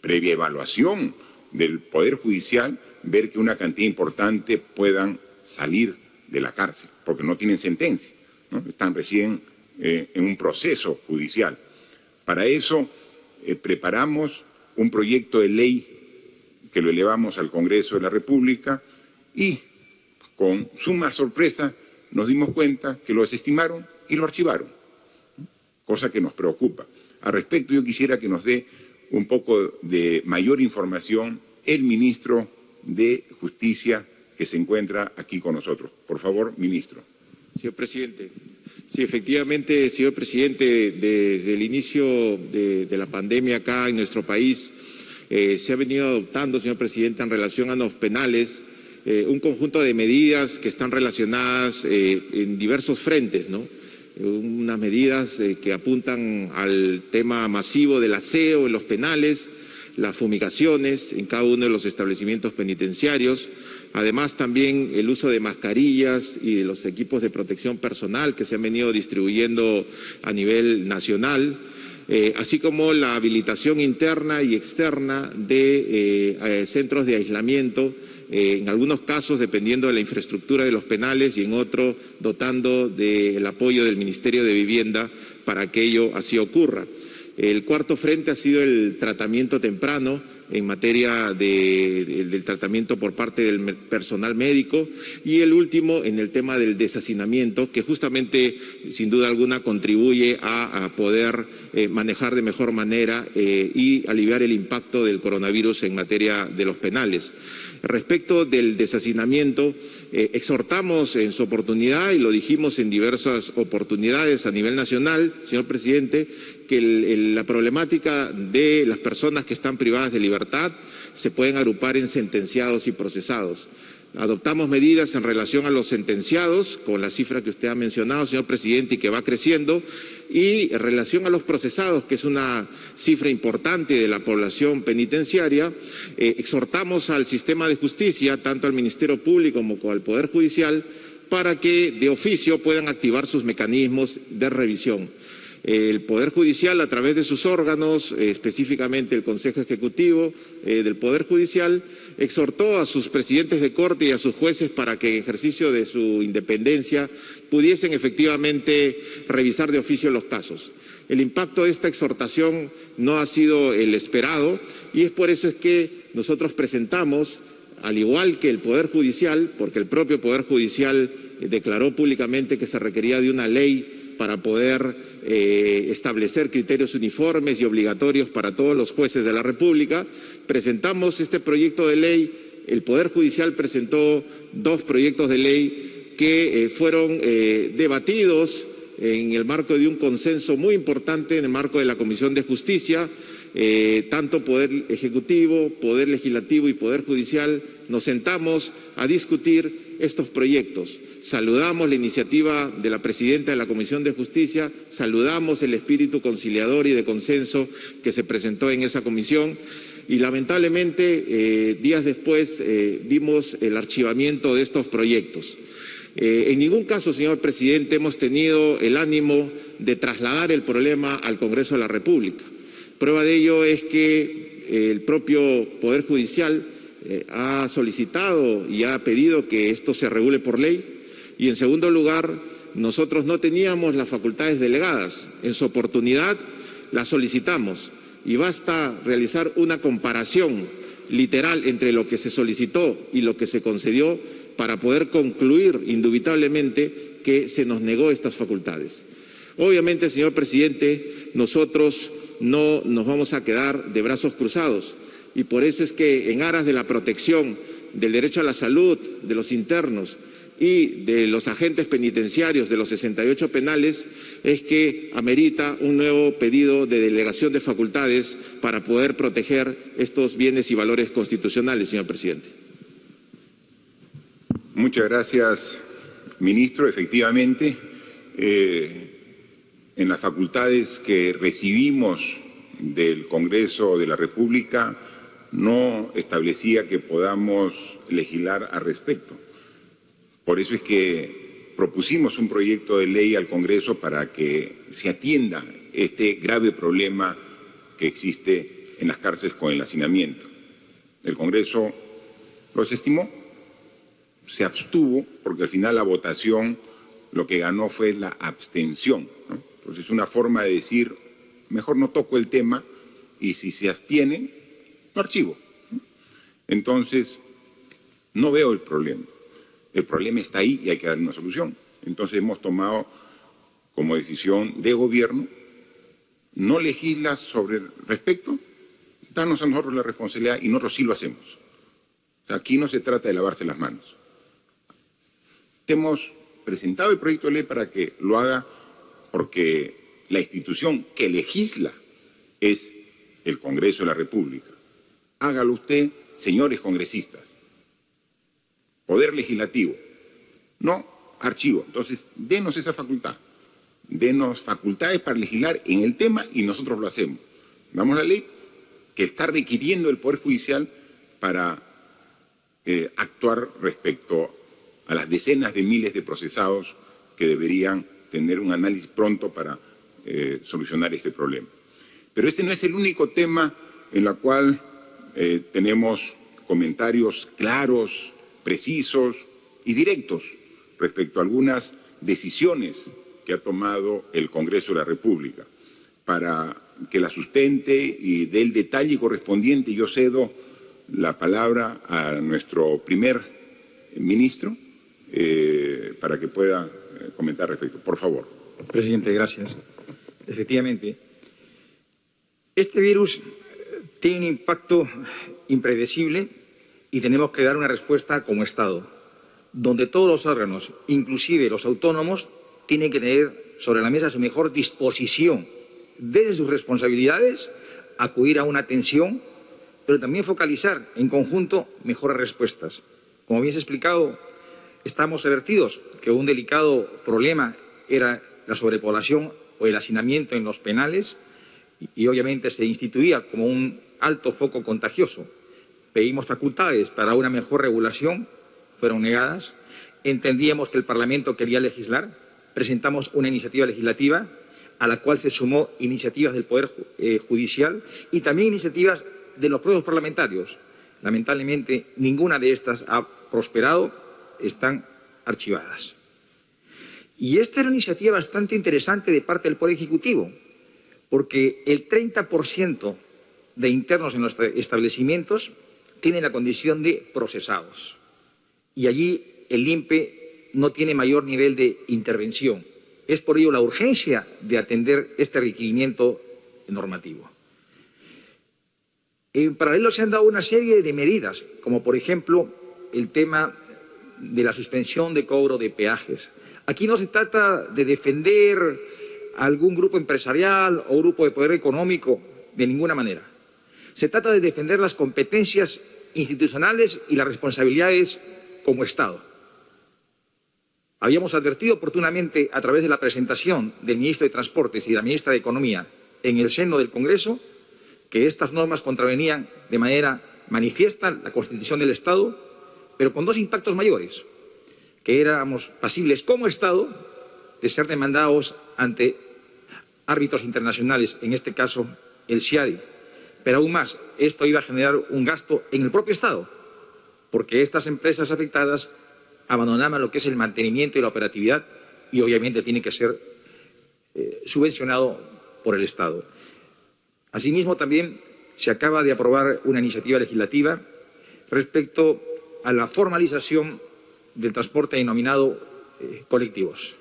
previa evaluación del Poder Judicial, ver que una cantidad importante puedan salir de la cárcel, porque no tienen sentencia, ¿no? Están recién en un proceso judicial. Para eso preparamos un proyecto de ley que lo elevamos al Congreso de la República y, con suma sorpresa, nos dimos cuenta que lo desestimaron y lo archivaron, cosa que nos preocupa. Al respecto, yo quisiera que nos dé un poco de mayor información el ministro de Justicia que se encuentra aquí con nosotros. Por favor, ministro. Señor presidente. Sí, efectivamente, señor presidente, desde el inicio de la pandemia acá en nuestro país se ha venido adoptando, señor presidente, en relación a los penales, un conjunto de medidas que están relacionadas en diversos frentes, ¿no? Unas medidas que apuntan al tema masivo del aseo en los penales, las fumigaciones en cada uno de los establecimientos penitenciarios, además también el uso de mascarillas y de los equipos de protección personal que se han venido distribuyendo a nivel nacional, así como la habilitación interna y externa de centros de aislamiento, en algunos casos dependiendo de la infraestructura de los penales y en otros dotando del apoyo del Ministerio de Vivienda para que ello así ocurra. El cuarto frente ha sido el tratamiento temprano en materia del tratamiento por parte del personal médico y el último en el tema del deshacinamiento, que justamente, sin duda alguna, contribuye a poder manejar de mejor manera y aliviar el impacto del coronavirus en materia de los penales. Respecto del deshacinamiento, exhortamos en su oportunidad, y lo dijimos en diversas oportunidades a nivel nacional, señor presidente, que la problemática de las personas que están privadas de libertad se pueden agrupar en sentenciados y procesados. Adoptamos medidas en relación a los sentenciados, con la cifra que usted ha mencionado, señor presidente, y que va creciendo, y en relación a los procesados, que es una cifra importante de la población penitenciaria, exhortamos al sistema de justicia, tanto al Ministerio Público como al Poder Judicial, para que de oficio puedan activar sus mecanismos de revisión. El Poder Judicial, a través de sus órganos, específicamente el Consejo Ejecutivo del Poder Judicial, exhortó a sus presidentes de corte y a sus jueces para que en ejercicio de su independencia pudiesen efectivamente revisar de oficio los casos. El impacto de esta exhortación no ha sido el esperado y es por eso es que nosotros presentamos, al igual que el Poder Judicial, porque el propio Poder Judicial declaró públicamente que se requería de una ley para poder establecer criterios uniformes y obligatorios para todos los jueces de la República, presentamos este proyecto de ley. El Poder Judicial presentó 2 proyectos de ley que fueron debatidos en el marco de un consenso muy importante en el marco de la Comisión de Justicia. Tanto Poder Ejecutivo, Poder Legislativo y Poder Judicial nos sentamos a discutir estos proyectos. Saludamos la iniciativa de la presidenta de la Comisión de Justicia, saludamos el espíritu conciliador y de consenso que se presentó en esa comisión y lamentablemente días después vimos el archivamiento de estos proyectos. En ningún caso, señor presidente, hemos tenido el ánimo de trasladar el problema al Congreso de la República. Prueba de ello es que el propio Poder Judicial ha solicitado y ha pedido que esto se regule por ley y, en segundo lugar, nosotros no teníamos las facultades delegadas. En su oportunidad las solicitamos. y basta realizar una comparación literal entre lo que se solicitó y lo que se concedió para poder concluir indubitablemente que se nos negó estas facultades. Obviamente, señor presidente, nosotros no nos vamos a quedar de brazos cruzados y por eso es que en aras de la protección del derecho a la salud de los internos y de los agentes penitenciarios de los 68 penales es que amerita un nuevo pedido de delegación de facultades para poder proteger estos bienes y valores constitucionales, señor presidente. Muchas gracias, ministro. Efectivamente, en las facultades que recibimos del Congreso de la República no establecía que podamos legislar al respecto. Por eso es que propusimos un proyecto de ley al Congreso para que se atienda este grave problema que existe en las cárceles con el hacinamiento. El Congreso lo desestimó, se abstuvo, porque al final la votación lo que ganó fue la abstención, ¿no? Entonces es una forma de decir, mejor no toco el tema y si se abstiene, lo archivo. Entonces, no veo el problema. El problema está ahí y hay que dar una solución. Entonces hemos tomado como decisión de gobierno no legislar sobre el respecto, darnos a nosotros la responsabilidad y nosotros sí lo hacemos. O sea, aquí no se trata de lavarse las manos. Hemos presentado el proyecto de ley para que lo haga porque la institución que legisla es el Congreso de la República. Hágalo usted, señores congresistas. Poder legislativo, no archivo. Entonces, denos esa facultad. Denos facultades para legislar en el tema y nosotros lo hacemos. Damos la ley que está requiriendo el Poder Judicial para actuar respecto a las decenas de miles de procesados que deberían tener un análisis pronto para solucionar este problema. Pero este no es el único tema en el cual tenemos comentarios claros, precisos y directos respecto a algunas decisiones que ha tomado el Congreso de la República. Para que la sustente y dé el detalle correspondiente, yo cedo la palabra a nuestro primer ministro para que pueda comentar respecto. Por favor. Presidente, gracias. Efectivamente, este virus tiene un impacto impredecible y tenemos que dar una respuesta como Estado, donde todos los órganos, inclusive los autónomos, tienen que tener sobre la mesa su mejor disposición, desde sus responsabilidades, acudir a una atención, pero también focalizar en conjunto mejores respuestas. Como bien se ha explicado, estamos advertidos que un delicado problema era la sobrepoblación o el hacinamiento en los penales y obviamente se instituía como un alto foco contagioso. Pedimos facultades para una mejor regulación, fueron negadas. Entendíamos que el Parlamento quería legislar, presentamos una iniciativa legislativa a la cual se sumó iniciativas del Poder Judicial y también iniciativas de los propios parlamentarios. Lamentablemente, ninguna de estas ha prosperado, están archivadas. Y esta era una iniciativa bastante interesante de parte del Poder Ejecutivo, porque el 30% de internos en los establecimientos tienen la condición de procesados. Y allí el INPE no tiene mayor nivel de intervención. Es por ello la urgencia de atender este requerimiento normativo. En paralelo se han dado una serie de medidas, como por ejemplo el tema de la suspensión de cobro de peajes. Aquí no se trata de defender a algún grupo empresarial o grupo de poder económico de ninguna manera. Se trata de defender las competencias institucionales y las responsabilidades como Estado. Habíamos advertido oportunamente a través de la presentación del ministro de Transportes y de la ministra de Economía en el seno del Congreso que estas normas contravenían de manera manifiesta la Constitución del Estado, pero con dos impactos mayores, que éramos pasibles como Estado de ser demandados ante árbitros internacionales, en este caso el CIADI. Pero aún más, esto iba a generar un gasto en el propio Estado, porque estas empresas afectadas abandonaban lo que es el mantenimiento y la operatividad y obviamente tiene que ser subvencionado por el Estado. Asimismo, también se acaba de aprobar una iniciativa legislativa respecto a la formalización del transporte denominado colectivos,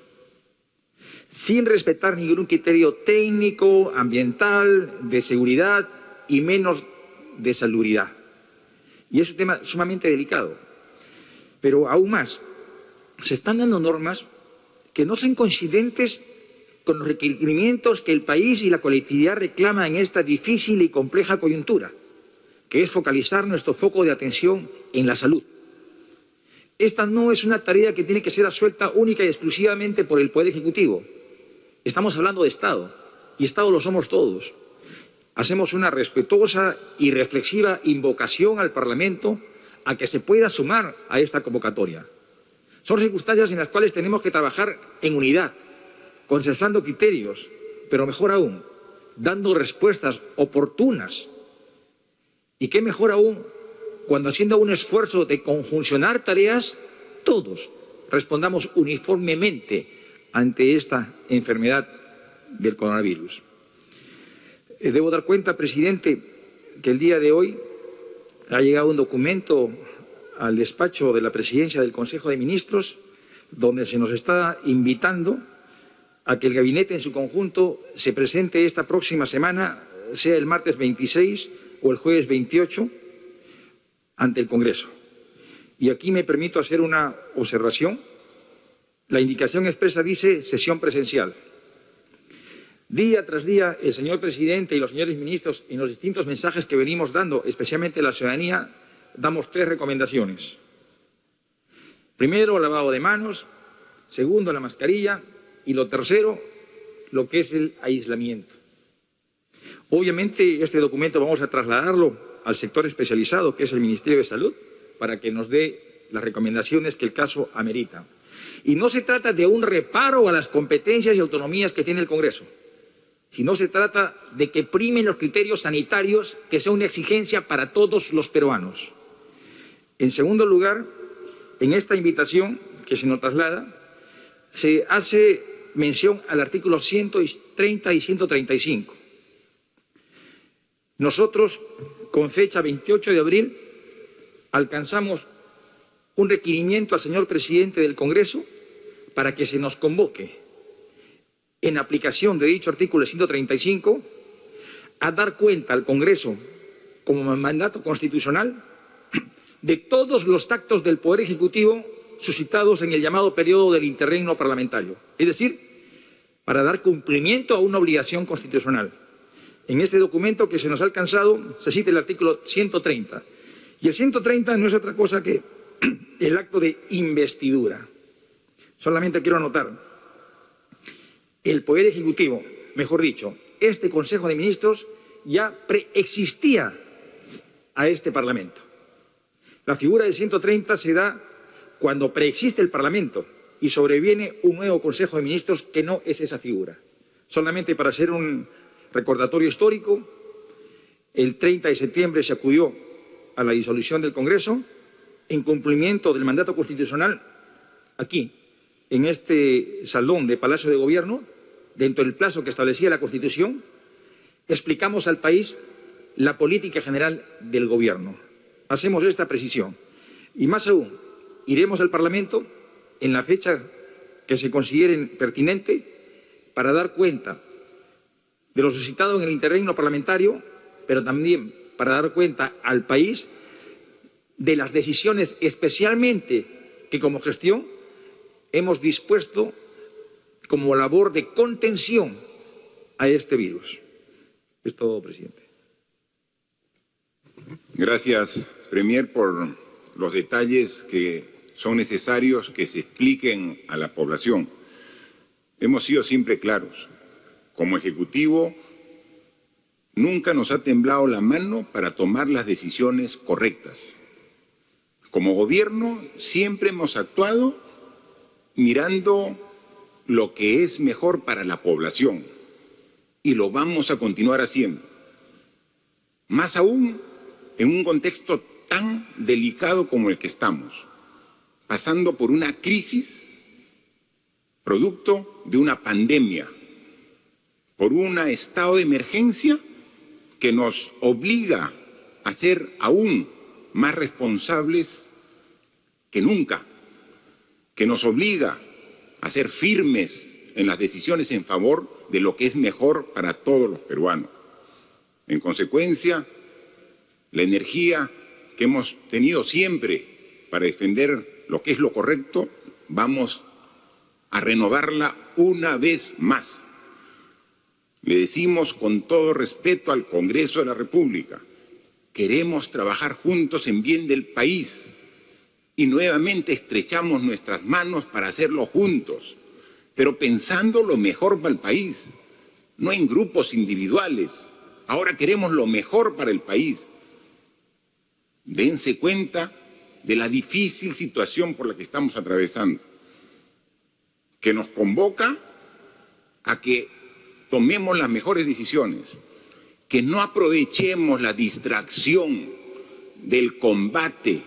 sin respetar ningún criterio técnico, ambiental, de seguridad y menos de salubridad. Y es un tema sumamente delicado. Pero aún más, se están dando normas que no son coincidentes con los requerimientos que el país y la colectividad reclaman en esta difícil y compleja coyuntura, que es focalizar nuestro foco de atención en la salud. Esta no es una tarea que tiene que ser asuelta única y exclusivamente por el Poder Ejecutivo. Estamos hablando de Estado, y Estado lo somos todos. Hacemos una respetuosa y reflexiva invocación al Parlamento a que se pueda sumar a esta convocatoria. Son circunstancias en las cuales tenemos que trabajar en unidad, consensuando criterios, pero mejor aún, dando respuestas oportunas. Y qué mejor aún, cuando haciendo un esfuerzo de conjuncionar tareas, todos respondamos uniformemente ante esta enfermedad del coronavirus. Debo dar cuenta, presidente, que el día de hoy ha llegado un documento al despacho de la Presidencia del Consejo de Ministros donde se nos está invitando a que el gabinete en su conjunto se presente esta próxima semana, sea el martes 26 o el jueves 28, ante el Congreso. Y aquí me permito hacer una observación. La indicación expresa dice sesión presencial. Día tras día, el señor presidente y los señores ministros, en los distintos mensajes que venimos dando, especialmente a la ciudadanía, damos 3 recomendaciones. Primero, lavado de manos. Segundo, la mascarilla. Y lo tercero, lo que es el aislamiento. Obviamente, este documento vamos a trasladarlo al sector especializado, que es el Ministerio de Salud, para que nos dé las recomendaciones que el caso amerita. Y no se trata de un reparo a las competencias y autonomías que tiene el Congreso, sino se trata de que primen los criterios sanitarios, que sea una exigencia para todos los peruanos. En segundo lugar, en esta invitación que se nos traslada, se hace mención al artículo 130 y 135. Nosotros, con fecha 28 de abril, alcanzamos un requerimiento al señor presidente del Congreso para que se nos convoque, en aplicación de dicho artículo 135, a dar cuenta al Congreso, como mandato constitucional, de todos los actos del Poder Ejecutivo suscitados en el llamado periodo del interregno parlamentario. Es decir, para dar cumplimiento a una obligación constitucional. En este documento que se nos ha alcanzado se cita el artículo 130. Y el 130 no es otra cosa que el acto de investidura. Solamente quiero anotar, el Poder Ejecutivo, mejor dicho, este Consejo de Ministros ya preexistía a este Parlamento. La figura del 130 se da cuando preexiste el Parlamento y sobreviene un nuevo Consejo de Ministros que no es esa figura. Solamente para hacer un recordatorio histórico, el 30 de septiembre se acudió a la disolución del Congreso en cumplimiento del mandato constitucional aquí, en este salón de Palacio de Gobierno, dentro del plazo que establecía la Constitución, explicamos al país la política general del Gobierno. Hacemos esta precisión. Y más aún, iremos al Parlamento en la fecha que se considere pertinente para dar cuenta de lo suscitado en el interregno parlamentario, pero también para dar cuenta al país de las decisiones especialmente que como gestión hemos dispuesto como labor de contención a este virus. Es todo, presidente. Gracias, Premier, por los detalles que son necesarios que se expliquen a la población. Hemos sido siempre claros. Como Ejecutivo, nunca nos ha temblado la mano para tomar las decisiones correctas. Como Gobierno, siempre hemos actuado mirando lo que es mejor para la población y lo vamos a continuar haciendo. Más aún en un contexto tan delicado como el que estamos, pasando por una crisis producto de una pandemia, por un estado de emergencia que nos obliga a ser aún más responsables que nunca, que nos obliga a ser firmes en las decisiones en favor de lo que es mejor para todos los peruanos. En consecuencia, la energía que hemos tenido siempre para defender lo que es lo correcto, vamos a renovarla una vez más. Le decimos con todo respeto al Congreso de la República, queremos trabajar juntos en bien del país y nuevamente estrechamos nuestras manos para hacerlo juntos, pero pensando lo mejor para el país, no en grupos individuales. Ahora queremos lo mejor para el país. Dense cuenta de la difícil situación por la que estamos atravesando, que nos convoca a que tomemos las mejores decisiones, que no aprovechemos la distracción del combate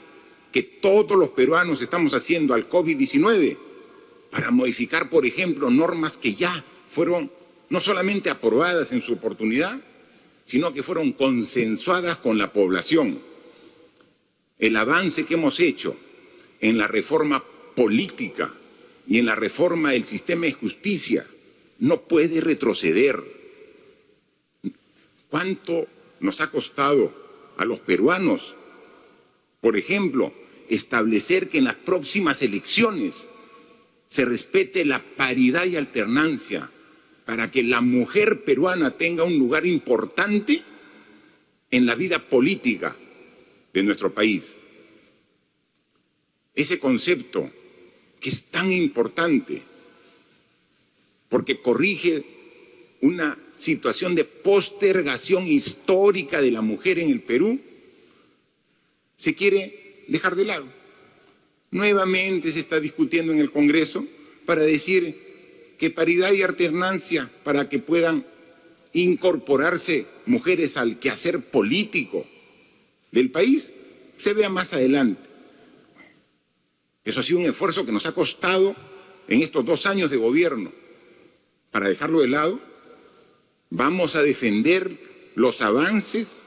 que todos los peruanos estamos haciendo al COVID-19 para modificar, por ejemplo, normas que ya fueron no solamente aprobadas en su oportunidad, sino que fueron consensuadas con la población. El avance que hemos hecho en la reforma política y en la reforma del sistema de justicia no puede retroceder. ¿Cuánto nos ha costado a los peruanos, por ejemplo, establecer que en las próximas elecciones se respete la paridad y alternancia para que la mujer peruana tenga un lugar importante en la vida política de nuestro país? Ese concepto que es tan importante porque corrige una situación de postergación histórica de la mujer en el Perú, se quiere dejar de lado. Nuevamente se está discutiendo en el Congreso para decir que paridad y alternancia para que puedan incorporarse mujeres al quehacer político del país se vea más adelante. Eso ha sido un esfuerzo que nos ha costado en estos 2 años de gobierno. Para dejarlo de lado, vamos a defender los avances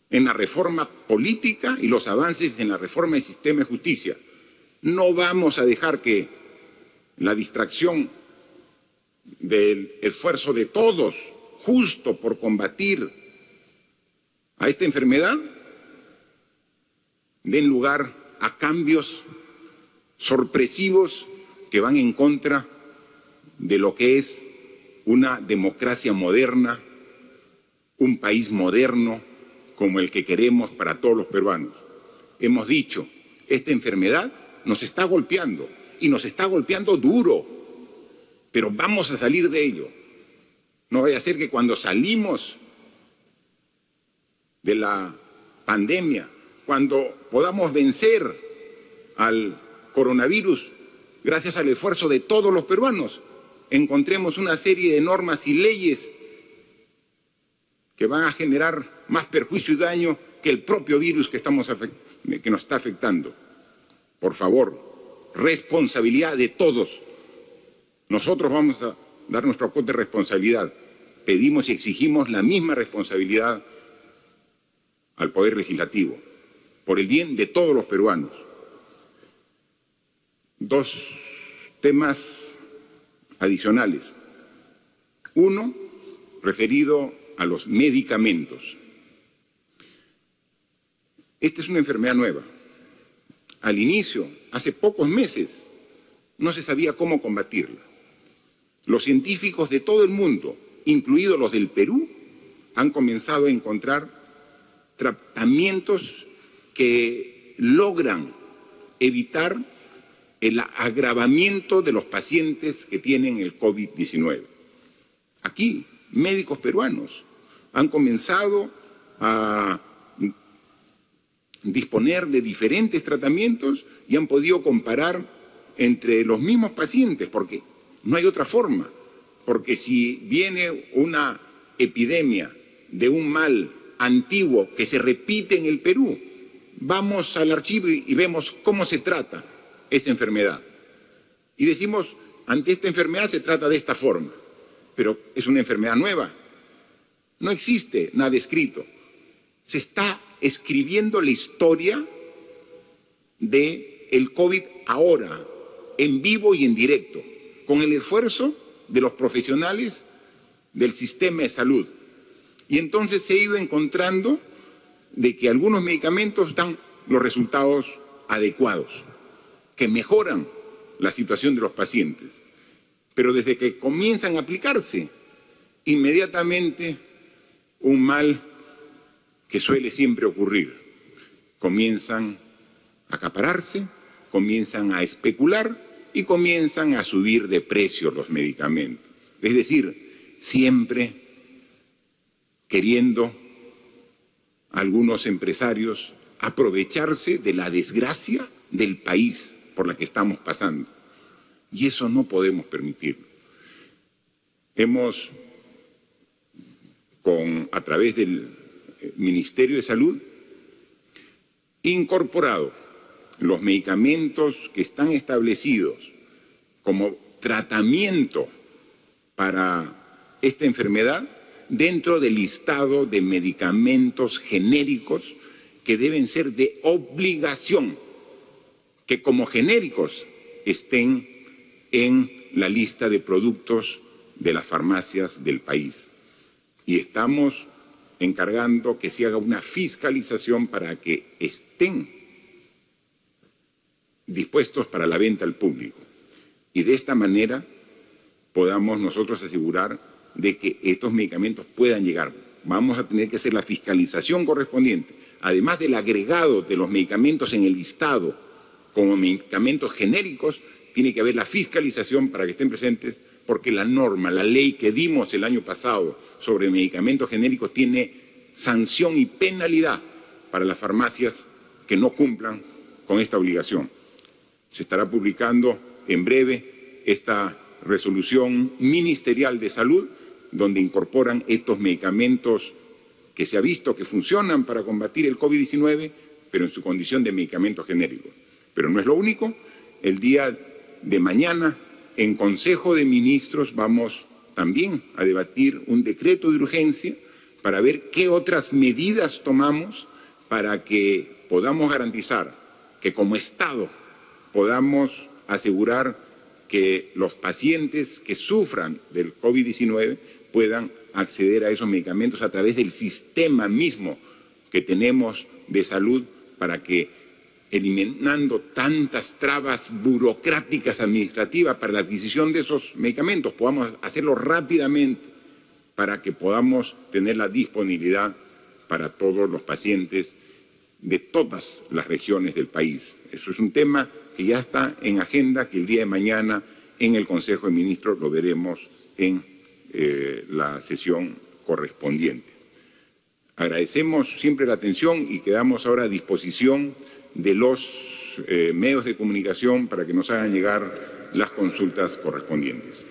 en la reforma política y los avances en la reforma del sistema de justicia. No vamos a dejar que la distracción del esfuerzo de todos, justo por combatir a esta enfermedad, den lugar a cambios sorpresivos que van en contra de lo que es una democracia moderna, un país moderno como el que queremos para todos los peruanos. Hemos dicho, esta enfermedad nos está golpeando y nos está golpeando duro, pero vamos a salir de ello. No vaya a ser que cuando salimos de la pandemia, cuando podamos vencer al coronavirus, gracias al esfuerzo de todos los peruanos, encontremos una serie de normas y leyes que van a generar más perjuicio y daño que el propio virus que nos está afectando. Por favor, responsabilidad de todos. Nosotros vamos a dar nuestro cuota de responsabilidad. Pedimos y exigimos la misma responsabilidad al Poder Legislativo, por el bien de todos los peruanos. 2 temas adicionales. Uno, referido a los medicamentos. Esta es una enfermedad nueva. Al inicio, hace pocos meses, no se sabía cómo combatirla. Los científicos de todo el mundo, incluidos los del Perú, han comenzado a encontrar tratamientos que logran evitar el agravamiento de los pacientes que tienen el COVID-19. Aquí, médicos peruanos han comenzado a disponer de diferentes tratamientos y han podido comparar entre los mismos pacientes, porque no hay otra forma, porque si viene una epidemia de un mal antiguo que se repite en el Perú, vamos al archivo y vemos cómo se trata esa enfermedad. Y decimos, ante esta enfermedad se trata de esta forma, pero es una enfermedad nueva. No existe nada escrito. Se está escribiendo la historia del COVID ahora, en vivo y en directo, con el esfuerzo de los profesionales del sistema de salud. Y entonces se ha ido encontrando de que algunos medicamentos dan los resultados adecuados, que mejoran la situación de los pacientes. Pero desde que comienzan a aplicarse, inmediatamente un mal que suele siempre ocurrir. Comienzan a acapararse, comienzan a especular y comienzan a subir de precio los medicamentos. Es decir, siempre queriendo algunos empresarios aprovecharse de la desgracia del país por la que estamos pasando. Y eso no podemos permitirlo. Hemos, a través del Ministerio de Salud, incorporado los medicamentos que están establecidos como tratamiento para esta enfermedad dentro del listado de medicamentos genéricos que deben ser de obligación, que como genéricos estén en la lista de productos de las farmacias del país. Y estamos encargando que se haga una fiscalización para que estén dispuestos para la venta al público. Y de esta manera podamos nosotros asegurar de que estos medicamentos puedan llegar. Vamos a tener que hacer la fiscalización correspondiente. Además del agregado de los medicamentos en el listado como medicamentos genéricos, tiene que haber la fiscalización para que estén presentes, porque la norma, la ley que dimos el año pasado sobre medicamentos genéricos tiene sanción y penalidad para las farmacias que no cumplan con esta obligación. Se estará publicando en breve esta resolución ministerial de salud, donde incorporan estos medicamentos que se ha visto que funcionan para combatir el COVID-19, pero en su condición de medicamentos genéricos. Pero no es lo único. El día de mañana, en Consejo de Ministros, vamos también a debatir un decreto de urgencia para ver qué otras medidas tomamos para que podamos garantizar que como Estado podamos asegurar que los pacientes que sufran del COVID-19 puedan acceder a esos medicamentos a través del sistema mismo que tenemos de salud, para que, eliminando tantas trabas burocráticas administrativas para la adquisición de esos medicamentos, podamos hacerlo rápidamente para que podamos tener la disponibilidad para todos los pacientes de todas las regiones del país. Eso es un tema que ya está en agenda, que el día de mañana en el Consejo de Ministros lo veremos en la sesión correspondiente. Agradecemos siempre la atención y quedamos ahora a disposición de los medios de comunicación para que nos hagan llegar las consultas correspondientes.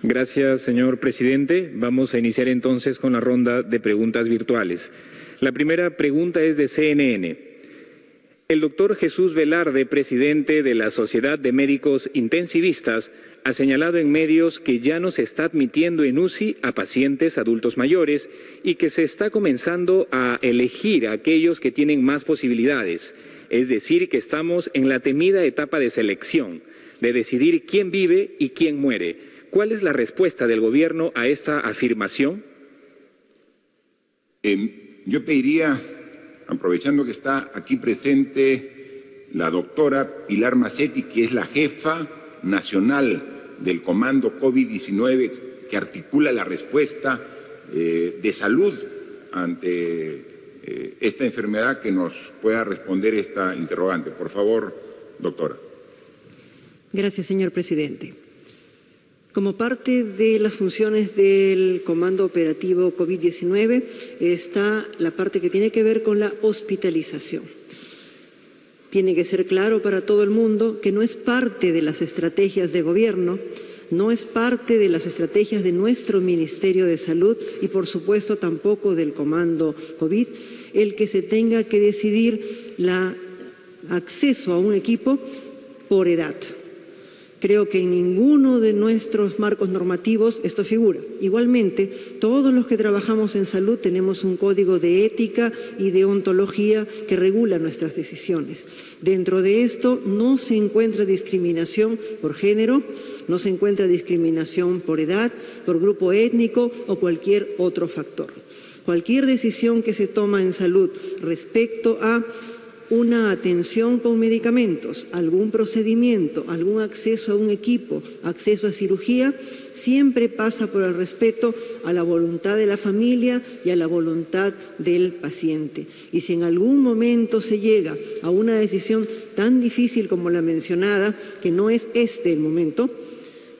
Gracias, señor presidente. Vamos a iniciar entonces con la ronda de preguntas virtuales. La primera pregunta es de CNN. El doctor Jesús Velarde, presidente de la Sociedad de Médicos Intensivistas, ha señalado en medios que ya no se está admitiendo en UCI a pacientes adultos mayores y que se está comenzando a elegir a aquellos que tienen más posibilidades. Es decir, que estamos en la temida etapa de selección, de decidir quién vive y quién muere. ¿Cuál es la respuesta del gobierno a esta afirmación? Yo pediría, aprovechando que está aquí presente la doctora Pilar Macetti, que es la jefa nacional del Comando COVID-19, que articula la respuesta de salud ante esta enfermedad, que nos pueda responder esta interrogante. Por favor, doctora. Gracias, señor presidente. Como parte de las funciones del Comando Operativo COVID-19 está la parte que tiene que ver con la hospitalización. Tiene que ser claro para todo el mundo que no es parte de las estrategias de gobierno, no es parte de las estrategias de nuestro Ministerio de Salud y, por supuesto, tampoco del Comando COVID, el que se tenga que decidir el acceso a un equipo por edad. Creo que en ninguno de nuestros marcos normativos esto figura. Igualmente, todos los que trabajamos en salud tenemos un código de ética y de ontología que regula nuestras decisiones. Dentro de esto no se encuentra discriminación por género, no se encuentra discriminación por edad, por grupo étnico o cualquier otro factor. Cualquier decisión que se toma en salud respecto a una atención con medicamentos, algún procedimiento, algún acceso a un equipo, acceso a cirugía, siempre pasa por el respeto a la voluntad de la familia y a la voluntad del paciente. Y si en algún momento se llega a una decisión tan difícil como la mencionada, que no es este el momento,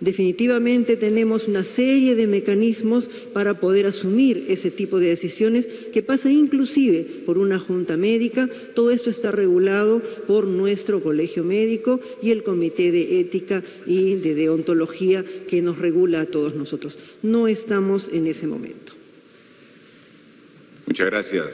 definitivamente tenemos una serie de mecanismos para poder asumir ese tipo de decisiones que pasa inclusive por una junta médica. Todo esto está regulado por nuestro colegio médico y el comité de ética y de deontología que nos regula a todos nosotros. No estamos en ese momento. Muchas gracias,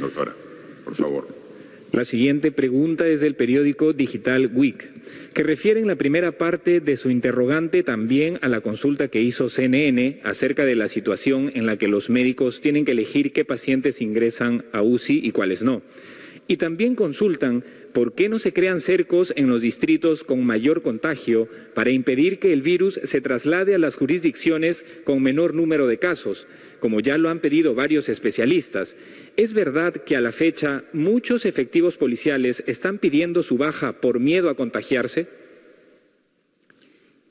doctora. Por favor. La siguiente pregunta es del periódico digital WIC, que refiere en la primera parte de su interrogante también a la consulta que hizo CNN acerca de la situación en la que los médicos tienen que elegir qué pacientes ingresan a UCI y cuáles no. Y también consultan por qué no se crean cercos en los distritos con mayor contagio para impedir que el virus se traslade a las jurisdicciones con menor número de casos, como ya lo han pedido varios especialistas. ¿Es verdad que a la fecha muchos efectivos policiales están pidiendo su baja por miedo a contagiarse?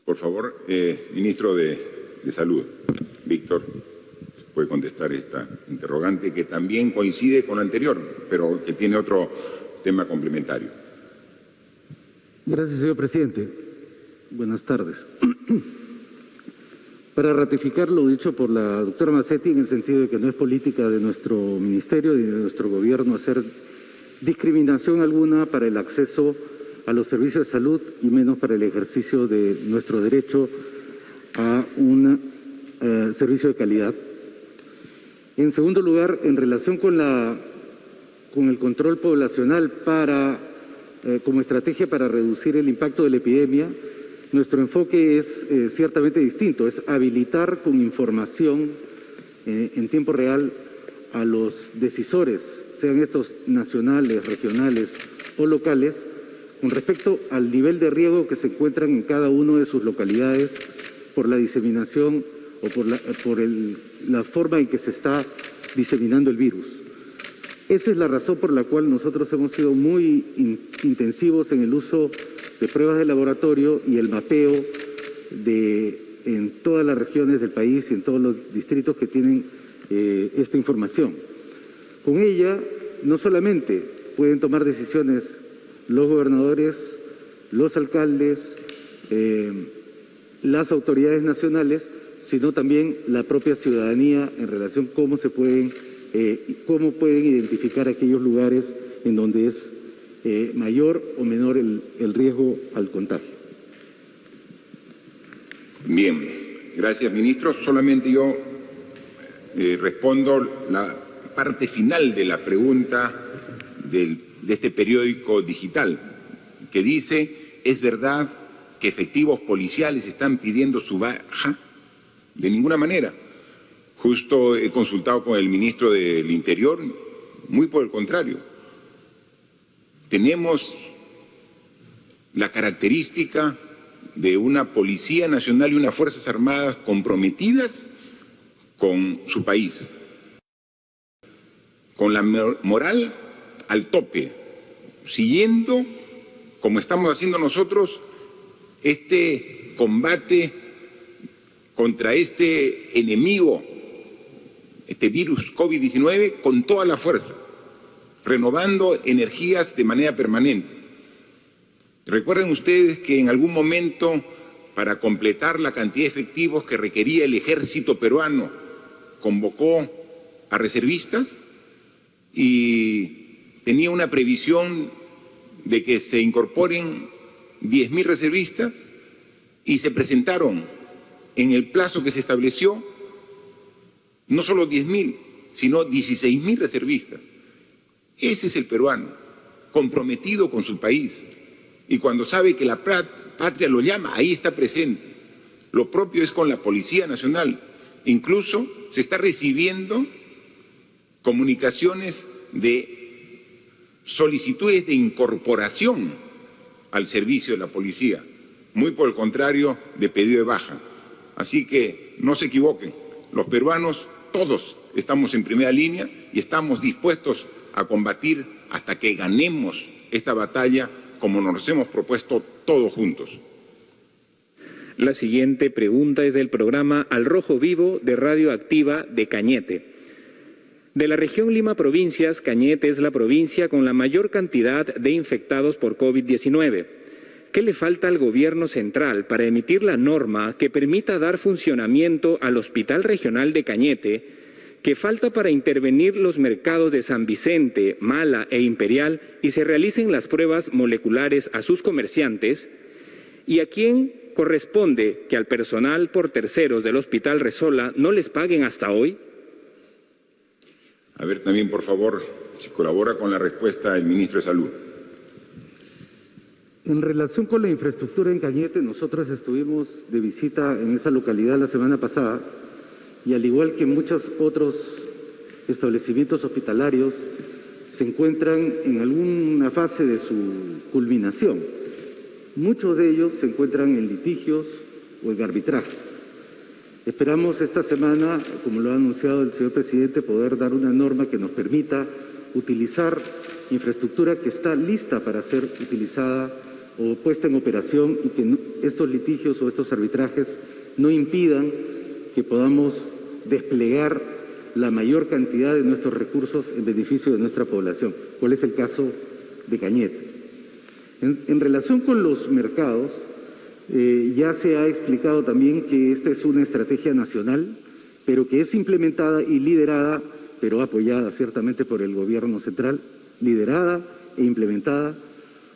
Por favor, ministro de Salud, Víctor, puede contestar esta interrogante que también coincide con la anterior, pero que tiene otro tema complementario. Gracias, señor presidente. Buenas tardes. Para ratificar lo dicho por la doctora Mazzetti, en el sentido de que no es política de nuestro ministerio y de nuestro gobierno hacer discriminación alguna para el acceso a los servicios de salud y menos para el ejercicio de nuestro derecho a un servicio de calidad. En segundo lugar, en relación con el control poblacional como estrategia para reducir el impacto de la epidemia, nuestro enfoque es ciertamente distinto, es habilitar con información en tiempo real a los decisores, sean estos nacionales, regionales o locales, con respecto al nivel de riesgo que se encuentran en cada una de sus localidades por la diseminación o por la forma en que se está diseminando el virus. Esa es la razón por la cual nosotros hemos sido muy intensivos en el uso de pruebas de laboratorio y el mapeo en todas las regiones del país y en todos los distritos que tienen esta información. Con ella no solamente pueden tomar decisiones los gobernadores, los alcaldes, las autoridades nacionales, sino también la propia ciudadanía en relación a cómo pueden identificar aquellos lugares en donde es mayor o menor el riesgo al contagio. Bien, gracias, ministro. Solamente yo respondo la parte final de la pregunta de este periódico digital, que dice: ¿es verdad que efectivos policiales están pidiendo su baja? De ninguna manera. Justo he consultado con el ministro del Interior, muy por el contrario. Tenemos la característica de una Policía Nacional y unas Fuerzas Armadas comprometidas con su país, con la moral al tope, siguiendo, como estamos haciendo nosotros, este combate contra este enemigo, este virus COVID-19, con toda la fuerza, renovando energías de manera permanente. Recuerden ustedes que en algún momento, para completar la cantidad de efectivos que requería el ejército peruano, convocó a reservistas y tenía una previsión de que se incorporen 10.000 reservistas y se presentaron en el plazo que se estableció no solo 10.000, sino 16.000 reservistas. Ese es el peruano, comprometido con su país. Y cuando sabe que la patria lo llama, ahí está presente. Lo propio es con la Policía Nacional. Incluso se está recibiendo comunicaciones de solicitudes de incorporación al servicio de la policía, muy por el contrario de pedido de baja. Así que no se equivoquen, los peruanos todos estamos en primera línea y estamos dispuestos a combatir hasta que ganemos esta batalla como nos hemos propuesto todos juntos. La siguiente pregunta es del programa Al Rojo Vivo de Radio Activa de Cañete. De la región Lima Provincias, Cañete es la provincia con la mayor cantidad de infectados por COVID-19. ¿Qué le falta al gobierno central para emitir la norma que permita dar funcionamiento al Hospital Regional de Cañete? ¿Qué falta para intervenir los mercados de San Vicente, Mala e Imperial y se realicen las pruebas moleculares a sus comerciantes? ¿Y a quién corresponde que al personal por terceros del Hospital Resola no les paguen hasta hoy? A ver, también, por favor, si colabora con la respuesta el ministro de Salud. En relación con la infraestructura en Cañete, nosotros estuvimos de visita en esa localidad la semana pasada y al igual que muchos otros establecimientos hospitalarios, se encuentran en alguna fase de su culminación. Muchos de ellos se encuentran en litigios o en arbitrajes. Esperamos esta semana, como lo ha anunciado el señor presidente, poder dar una norma que nos permita utilizar infraestructura que está lista para ser utilizada o puesta en operación y que estos litigios o estos arbitrajes no impidan que podamos desplegar la mayor cantidad de nuestros recursos en beneficio de nuestra población, cuál es el caso de Cañete. En relación con los mercados, ya se ha explicado también que esta es una estrategia nacional, pero que es implementada y liderada, pero apoyada ciertamente por el gobierno central, liderada e implementada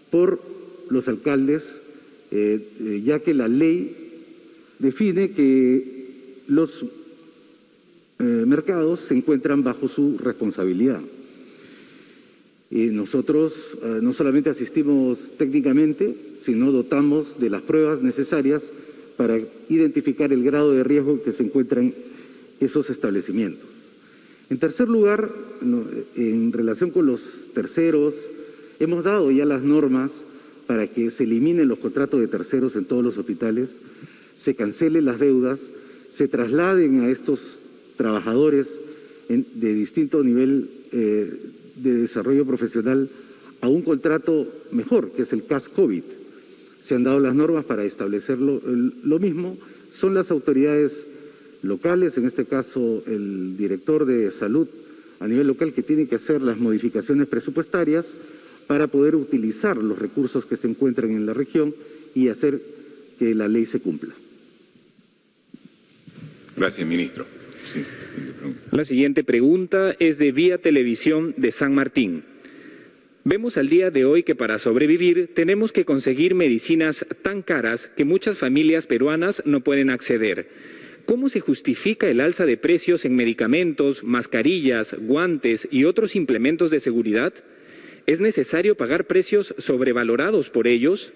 por los alcaldes, ya que la ley define que los mercados se encuentran bajo su responsabilidad. Y nosotros no solamente asistimos técnicamente, sino dotamos de las pruebas necesarias para identificar el grado de riesgo que se encuentran esos establecimientos. En tercer lugar, en relación con los terceros, hemos dado ya las normas para que se eliminen los contratos de terceros en todos los hospitales, se cancelen las deudas, se trasladen a estos trabajadores de distinto nivel de desarrollo profesional a un contrato mejor, que es el CAS COVID. Se han dado las normas para establecerlo. Lo mismo son las autoridades locales, en este caso el director de salud a nivel local, que tiene que hacer las modificaciones presupuestarias para poder utilizar los recursos que se encuentran en la región y hacer que la ley se cumpla. Gracias, ministro. Sí, la siguiente pregunta es de Vía Televisión de San Martín. Vemos al día de hoy que para sobrevivir tenemos que conseguir medicinas tan caras que muchas familias peruanas no pueden acceder. ¿Cómo se justifica el alza de precios en medicamentos, mascarillas, guantes y otros implementos de seguridad? ¿Es necesario pagar precios sobrevalorados por ellos?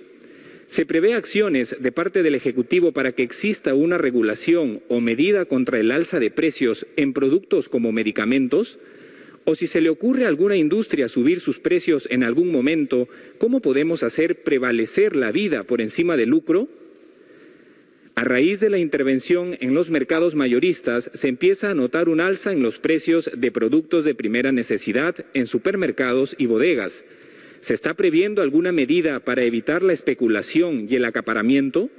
¿Se prevé acciones de parte del Ejecutivo para que exista una regulación o medida contra el alza de precios en productos como medicamentos? ¿O si se le ocurre a alguna industria subir sus precios en algún momento, cómo podemos hacer prevalecer la vida por encima del lucro? A raíz de la intervención en los mercados mayoristas, se empieza a notar un alza en los precios de productos de primera necesidad en supermercados y bodegas. ¿Se está previendo alguna medida para evitar la especulación y el acaparamiento?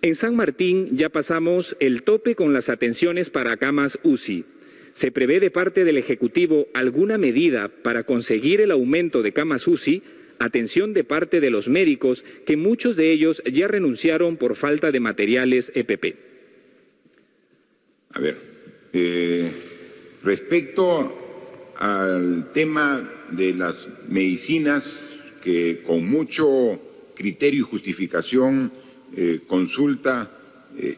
En San Martín ya pasamos el tope con las atenciones para camas UCI. ¿Se prevé de parte del Ejecutivo alguna medida para conseguir el aumento de camas UCI? Atención de parte de los médicos, que muchos de ellos ya renunciaron por falta de materiales EPP. A ver, respecto al tema de las medicinas que con mucho criterio y justificación consulta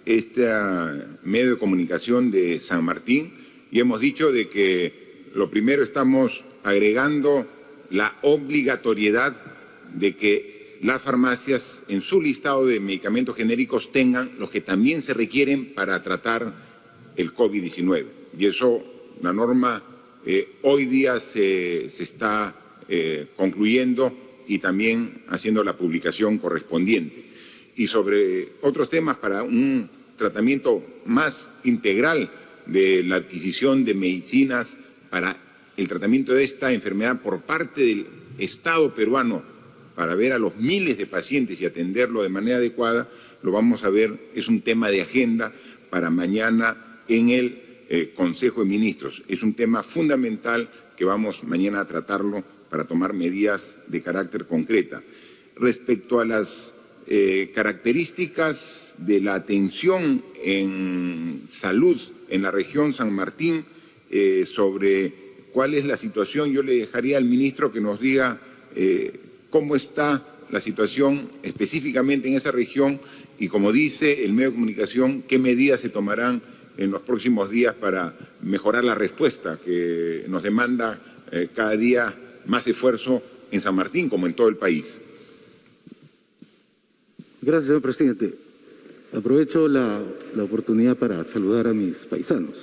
este medio de comunicación de San Martín, y hemos dicho de que lo primero estamos agregando la obligatoriedad de que las farmacias en su listado de medicamentos genéricos tengan los que también se requieren para tratar el COVID-19. Y eso, la norma hoy día se está concluyendo y también haciendo la publicación correspondiente. Y sobre otros temas, para un tratamiento más integral de la adquisición de medicinas para el tratamiento de esta enfermedad por parte del Estado peruano, para ver a los miles de pacientes y atenderlo de manera adecuada, lo vamos a ver, es un tema de agenda para mañana en el Consejo de Ministros. Es un tema fundamental que vamos mañana a tratarlo para tomar medidas de carácter concreta. Respecto a las características de la atención en salud en la región San Martín, sobre cuál es la situación, yo le dejaría al ministro que nos diga cómo está la situación específicamente en esa región y, como dice el medio de comunicación, qué medidas se tomarán en los próximos días para mejorar la respuesta que nos demanda cada día más esfuerzo en San Martín como en todo el país. Gracias, señor presidente. Aprovecho la oportunidad para saludar a mis paisanos.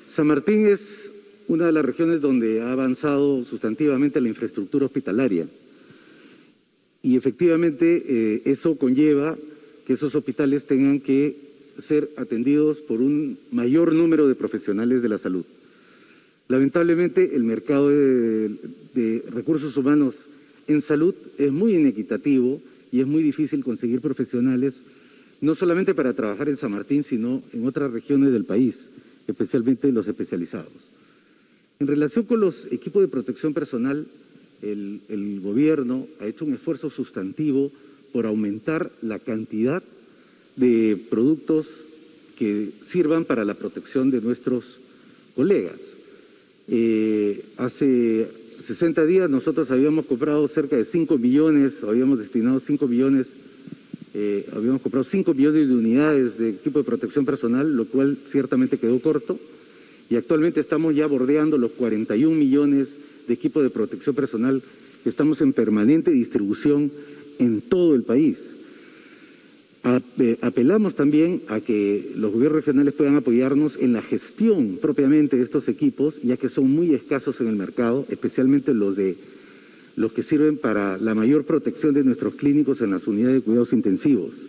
San Martín es una de las regiones donde ha avanzado sustantivamente la infraestructura hospitalaria y efectivamente eso conlleva que esos hospitales tengan que ser atendidos por un mayor número de profesionales de la salud. Lamentablemente el mercado de recursos humanos en salud es muy inequitativo y es muy difícil conseguir profesionales, no solamente para trabajar en San Martín, sino en otras regiones del país, especialmente los especializados. En relación con los equipos de protección personal, el gobierno ha hecho un esfuerzo sustantivo por aumentar la cantidad de productos que sirvan para la protección de nuestros colegas. Hace 60 días nosotros habíamos comprado cerca de 5 millones, habíamos destinado 5 millones, habíamos comprado 5 millones de unidades de equipo de protección personal, lo cual ciertamente quedó corto, y actualmente estamos ya bordeando los 41 millones de equipo de protección personal que estamos en permanente distribución en todo el país. Apelamos también a que los gobiernos regionales puedan apoyarnos en la gestión propiamente de estos equipos, ya que son muy escasos en el mercado, especialmente los que sirven para la mayor protección de nuestros clínicos en las unidades de cuidados intensivos.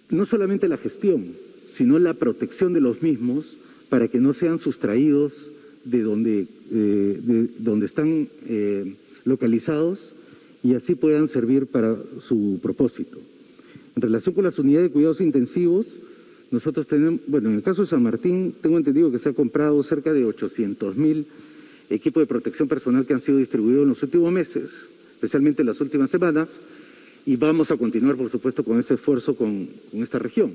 No solamente la gestión, sino la protección de los mismos para que no sean sustraídos de donde están localizados y así puedan servir para su propósito. En relación con las unidades de cuidados intensivos, nosotros tenemos, bueno, en el caso de San Martín, tengo entendido que se ha comprado cerca de 800.000 equipos de protección personal que han sido distribuidos en los últimos meses, especialmente en las últimas semanas, y vamos a continuar, por supuesto, con ese esfuerzo con esta región.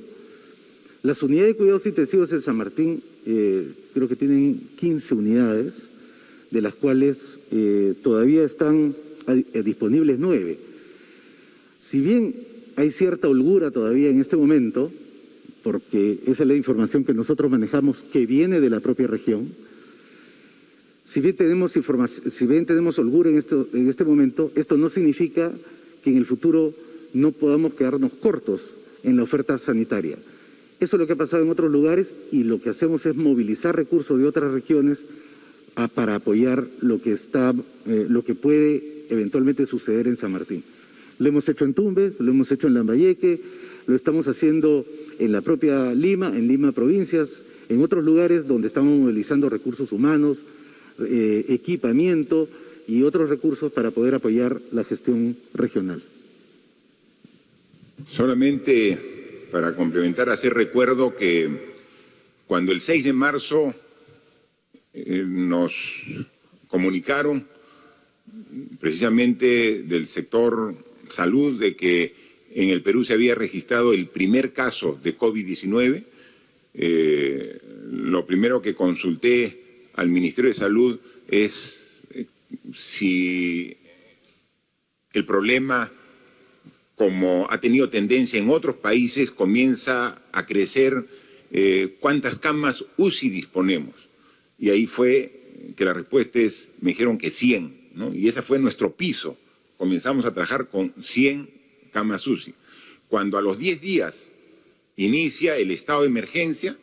Las unidades de cuidados intensivos en San Martín creo que tienen 15 unidades, de las cuales todavía están disponibles 9. Si bien hay cierta holgura todavía en este momento, porque esa es la información que nosotros manejamos que viene de la propia región, si bien tenemos holgura en este momento, esto no significa que en el futuro no podamos quedarnos cortos en la oferta sanitaria. Eso es lo que ha pasado en otros lugares y lo que hacemos es movilizar recursos de otras regiones para apoyar lo que puede eventualmente suceder en San Martín. Lo hemos hecho en Tumbes, lo hemos hecho en Lambayeque, lo estamos haciendo en la propia Lima, en Lima provincias, en otros lugares donde estamos movilizando recursos humanos, equipamiento y otros recursos para poder apoyar la gestión regional. Solamente para complementar, hacer recuerdo que cuando el 6 de marzo nos comunicaron precisamente del sector salud de que en el Perú se había registrado el primer caso de COVID-19, lo primero que consulté al Ministerio de Salud es si el problema, como ha tenido tendencia en otros países, comienza a crecer, cuántas camas UCI disponemos. Y ahí fue que la respuesta me dijeron que 100, ¿no? Y ese fue nuestro piso comenzamos a trabajar con 100 camas UCI. Cuando a los 10 días inicia el estado de emergencia,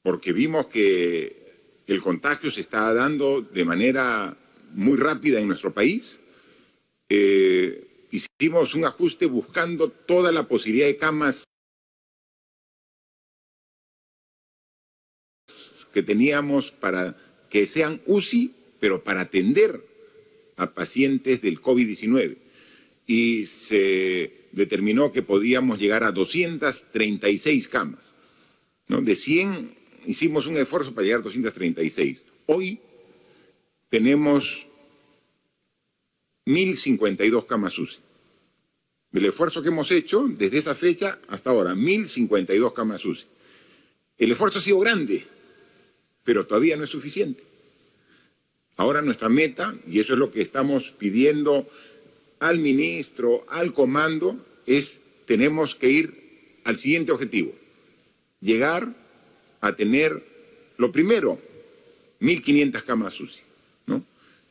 porque vimos que el contagio se estaba dando de manera muy rápida en nuestro país, hicimos un ajuste buscando toda la posibilidad de camas que teníamos para que sean UCI, pero para atender a pacientes del COVID-19. Y se determinó que podíamos llegar a 236 camas, ¿no? De 100 hicimos un esfuerzo para llegar a 236. Hoy tenemos 1.052 camas UCI. Del esfuerzo que hemos hecho desde esa fecha hasta ahora, 1.052 camas UCI. El esfuerzo ha sido grande, pero todavía no es suficiente. Ahora nuestra meta, y eso es lo que estamos pidiendo al ministro, al comando, tenemos que ir al siguiente objetivo: llegar a tener, lo primero, 1.500 camas UCI, ¿no?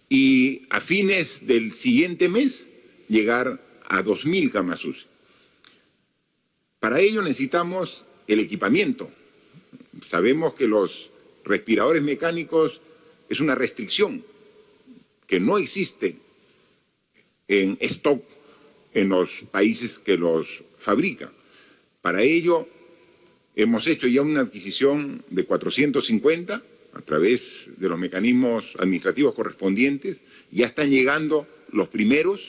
Y a fines del siguiente mes llegar a 2.000 camas UCI. Para ello necesitamos el equipamiento. Sabemos que los respiradores mecánicos es una restricción que no existe en stock en los países que los fabrican. Para ello hemos hecho ya una adquisición de 450 a través de los mecanismos administrativos correspondientes. Ya están llegando los primeros.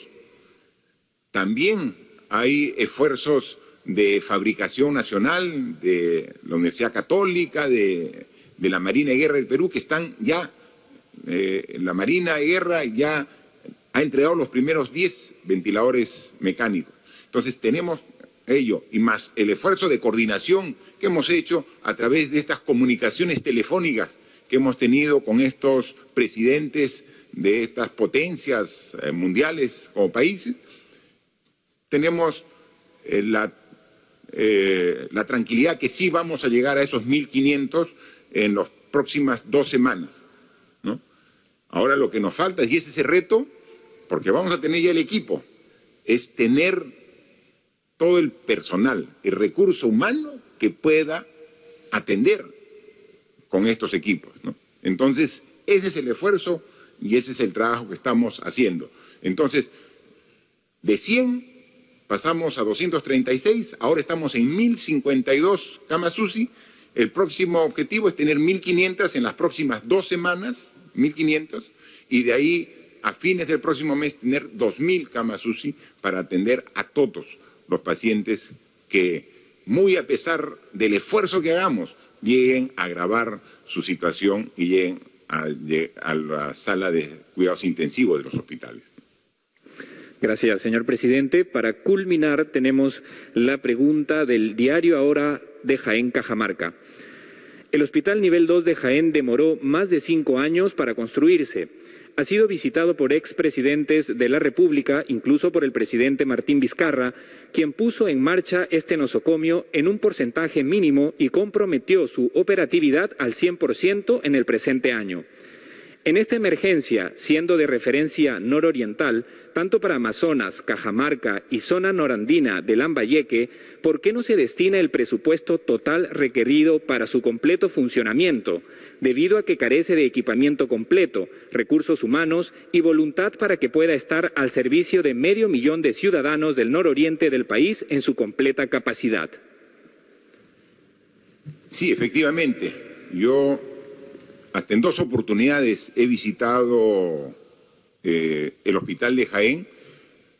También hay esfuerzos de fabricación nacional de la Universidad Católica, de la Marina de Guerra del Perú, que están ya, la Marina de Guerra ya ha entregado los primeros 10 ventiladores mecánicos. Entonces tenemos ello, y más el esfuerzo de coordinación que hemos hecho a través de estas comunicaciones telefónicas que hemos tenido con estos presidentes de estas potencias mundiales como países. Tenemos la tranquilidad que sí vamos a llegar a esos 1.500 en las próximas 2 semanas, ¿no? Ahora lo que nos falta, y ese es el reto, porque vamos a tener ya el equipo, es tener todo el personal, el recurso humano que pueda atender con estos equipos, ¿no? Entonces, ese es el esfuerzo y ese es el trabajo que estamos haciendo. Entonces, de 100 pasamos a 236, ahora estamos en 1.052 camas UCI. El próximo objetivo es tener 1.500 en las próximas 2 semanas, 1.500, y de ahí a fines del próximo mes tener 2.000 camas UCI para atender a todos los pacientes que, muy a pesar del esfuerzo que hagamos, lleguen a agravar su situación y lleguen a la sala de cuidados intensivos de los hospitales. Gracias, señor presidente. Para culminar, tenemos la pregunta del diario Ahora de Jaén, Cajamarca. El Hospital Nivel 2 de Jaén demoró más de 5 años para construirse. Ha sido visitado por expresidentes de la República, incluso por el presidente Martín Vizcarra, quien puso en marcha este nosocomio en un porcentaje mínimo y comprometió su operatividad al 100% en el presente año. En esta emergencia, siendo de referencia nororiental, tanto para Amazonas, Cajamarca y zona norandina de Lambayeque, ¿por qué no se destina el presupuesto total requerido para su completo funcionamiento, debido a que carece de equipamiento completo, recursos humanos y voluntad para que pueda estar al servicio de 500.000 de ciudadanos del nororiente del país en su completa capacidad? Sí, efectivamente. Yo hasta en 2 oportunidades he visitado el hospital de Jaén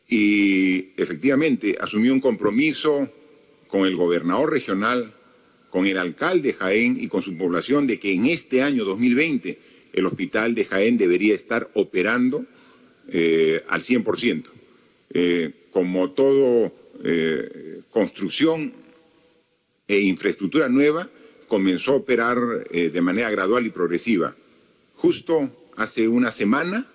y efectivamente asumí un compromiso con el gobernador regional, con el alcalde de Jaén y con su población de que en este año 2020 el hospital de Jaén debería estar operando al 100%. Como todo construcción e infraestructura nueva, comenzó a operar de manera gradual y progresiva. Justo hace una semana,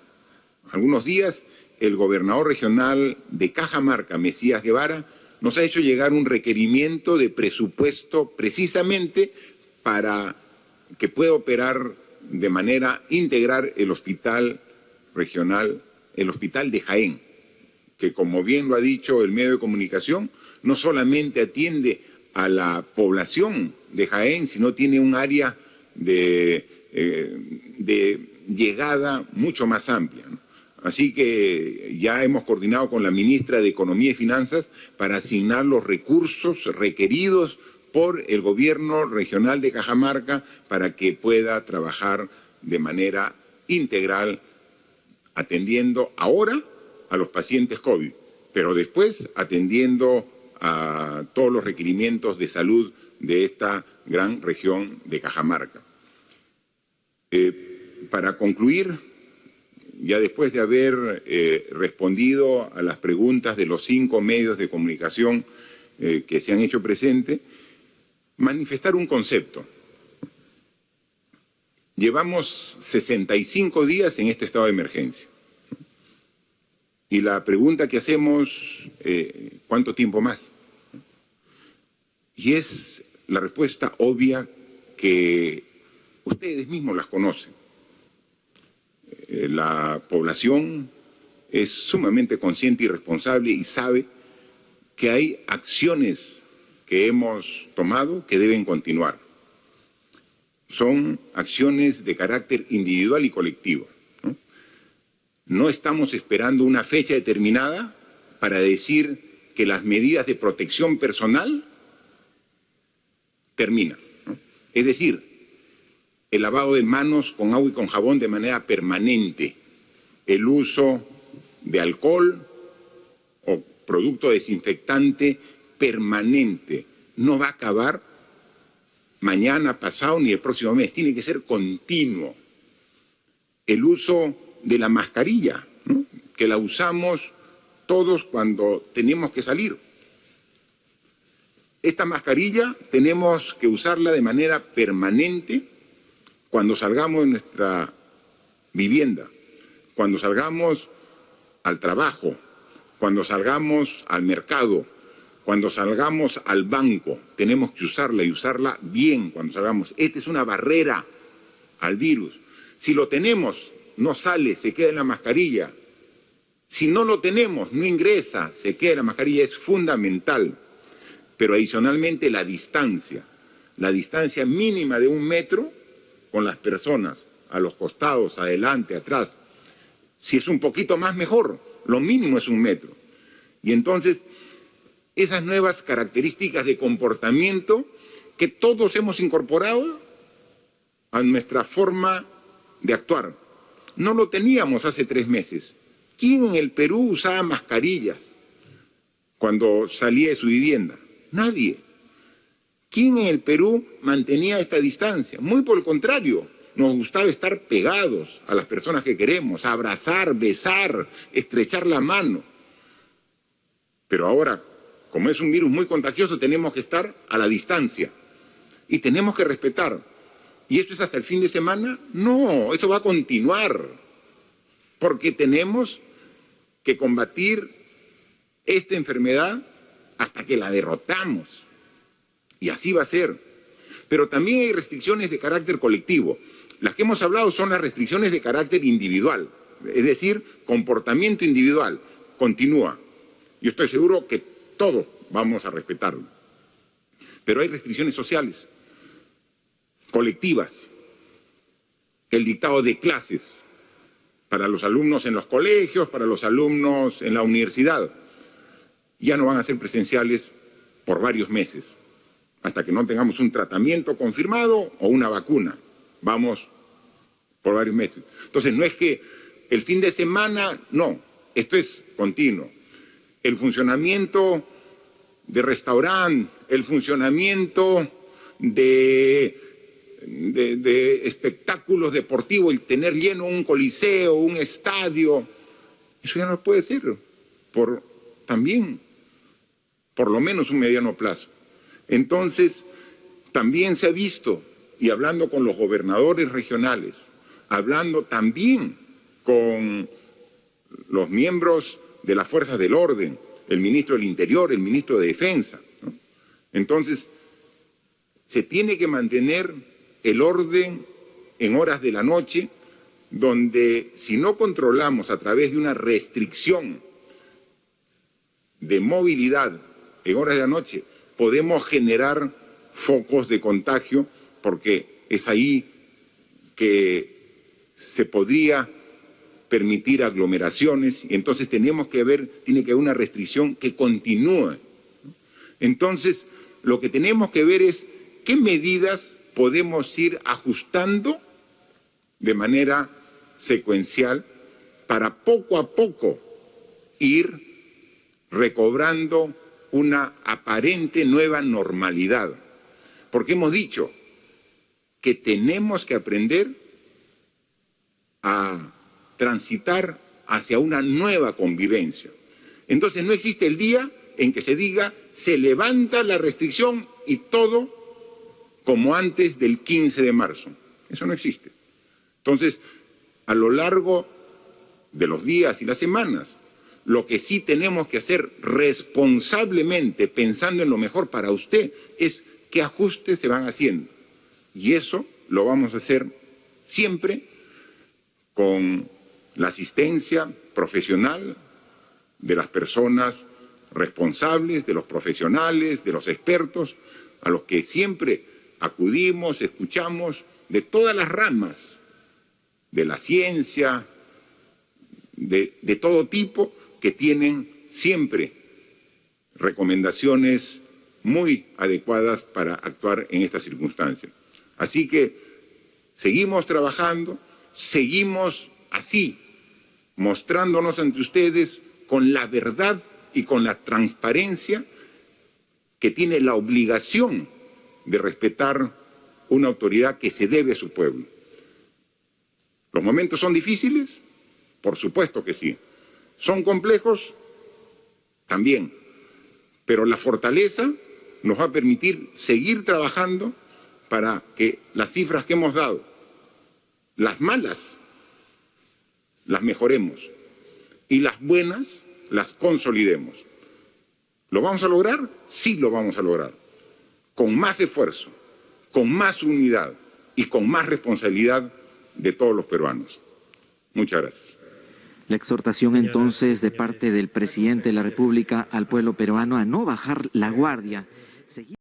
algunos días, el gobernador regional de Cajamarca, Mesías Guevara, nos ha hecho llegar un requerimiento de presupuesto precisamente para que pueda operar de manera integral el hospital regional el hospital de Jaén, que como bien lo ha dicho el medio de comunicación, no solamente atiende a la población de Jaén, sino tiene un área de llegada mucho más amplia, ¿no? Así que ya hemos coordinado con la ministra de Economía y Finanzas para asignar los recursos requeridos por el gobierno regional de Cajamarca para que pueda trabajar de manera integral, atendiendo ahora a los pacientes COVID, pero después atendiendo a todos los requerimientos de salud de esta gran región de Cajamarca. Para concluir, ya después de haber respondido a las preguntas de los 5 medios de comunicación que se han hecho presente, manifestar un concepto. Llevamos 65 días en este estado de emergencia. Y la pregunta que hacemos, ¿cuánto tiempo más? Y es la respuesta obvia que ustedes mismos las conocen. La población es sumamente consciente y responsable y sabe que hay acciones que hemos tomado que deben continuar. Son acciones de carácter individual y colectivo. No estamos esperando una fecha determinada para decir que las medidas de protección personal terminan, ¿no? Es decir, el lavado de manos con agua y con jabón de manera permanente, el uso de alcohol o producto desinfectante permanente, no va a acabar mañana, pasado ni el próximo mes, tiene que ser continuo. El uso de la mascarilla, ¿no?, que la usamos todos cuando tenemos que salir. Esta mascarilla tenemos que usarla de manera permanente cuando salgamos de nuestra vivienda, cuando salgamos al trabajo, cuando salgamos al mercado, cuando salgamos al banco. Tenemos que usarla y usarla bien cuando salgamos. Esta es una barrera al virus. Si lo tenemos, no sale, se queda en la mascarilla. Si no lo tenemos, no ingresa, se queda en la mascarilla. Es fundamental. Pero adicionalmente la distancia mínima de 1 metro con las personas, a los costados, adelante, atrás. Si es un poquito más, mejor. Lo mínimo es 1 metro. Y entonces, esas nuevas características de comportamiento que todos hemos incorporado a nuestra forma de actuar. No lo teníamos hace 3 meses. ¿Quién en el Perú usaba mascarillas cuando salía de su vivienda? Nadie. ¿Quién en el Perú mantenía esta distancia? Muy por el contrario, nos gustaba estar pegados a las personas que queremos, abrazar, besar, estrechar la mano. Pero ahora, como es un virus muy contagioso, tenemos que estar a la distancia y tenemos que respetar. ¿Y esto es hasta el fin de semana? No, esto va a continuar, porque tenemos que combatir esta enfermedad hasta que la derrotamos. Y así va a ser. Pero también hay restricciones de carácter colectivo. Las que hemos hablado son las restricciones de carácter individual, es decir, comportamiento individual. Continúa. Yo estoy seguro que todos vamos a respetarlo. Pero hay restricciones sociales, colectivas. El dictado de clases para los alumnos en los colegios, para los alumnos en la universidad, ya no van a ser presenciales por varios meses, hasta que no tengamos un tratamiento confirmado o una vacuna. Vamos por varios meses. Entonces, no es que el fin de semana, no, esto es continuo. El funcionamiento de restaurante, el funcionamiento de espectáculos deportivos, el tener lleno un coliseo, un estadio, eso ya no puede ser, también, por lo menos un mediano plazo. Entonces, también se ha visto, y hablando con los gobernadores regionales, hablando también con los miembros de las fuerzas del orden, el ministro del Interior, el ministro de Defensa, ¿no? Entonces, se tiene que mantener el orden en horas de la noche, donde si no controlamos a través de una restricción de movilidad en horas de la noche, podemos generar focos de contagio, porque es ahí que se podría permitir aglomeraciones, y entonces tiene que haber una restricción que continúe. Entonces, lo que tenemos que ver es qué medidas podemos ir ajustando de manera secuencial para poco a poco ir recobrando una aparente nueva normalidad. Porque hemos dicho que tenemos que aprender a transitar hacia una nueva convivencia. Entonces no existe el día en que se diga se levanta la restricción y todo como antes del 15 de marzo. Eso no existe. Entonces, a lo largo de los días y las semanas, lo que sí tenemos que hacer responsablemente, pensando en lo mejor para usted, es qué ajustes se van haciendo. Y eso lo vamos a hacer siempre con la asistencia profesional de las personas responsables, de los profesionales, de los expertos, a los que siempre acudimos, escuchamos, de todas las ramas, de la ciencia, de todo tipo, que tienen siempre recomendaciones muy adecuadas para actuar en estas circunstancias. Así que seguimos trabajando, seguimos así, mostrándonos ante ustedes con la verdad y con la transparencia que tiene la obligación de respetar una autoridad que se debe a su pueblo. ¿Los momentos son difíciles? Por supuesto que sí. ¿Son complejos? También. Pero la fortaleza nos va a permitir seguir trabajando para que las cifras que hemos dado, las malas, las mejoremos y las buenas las consolidemos. ¿Lo vamos a lograr? Sí lo vamos a lograr. Con más esfuerzo, con más unidad y con más responsabilidad de todos los peruanos. Muchas gracias. La exhortación entonces de parte del presidente de la República al pueblo peruano a no bajar la guardia.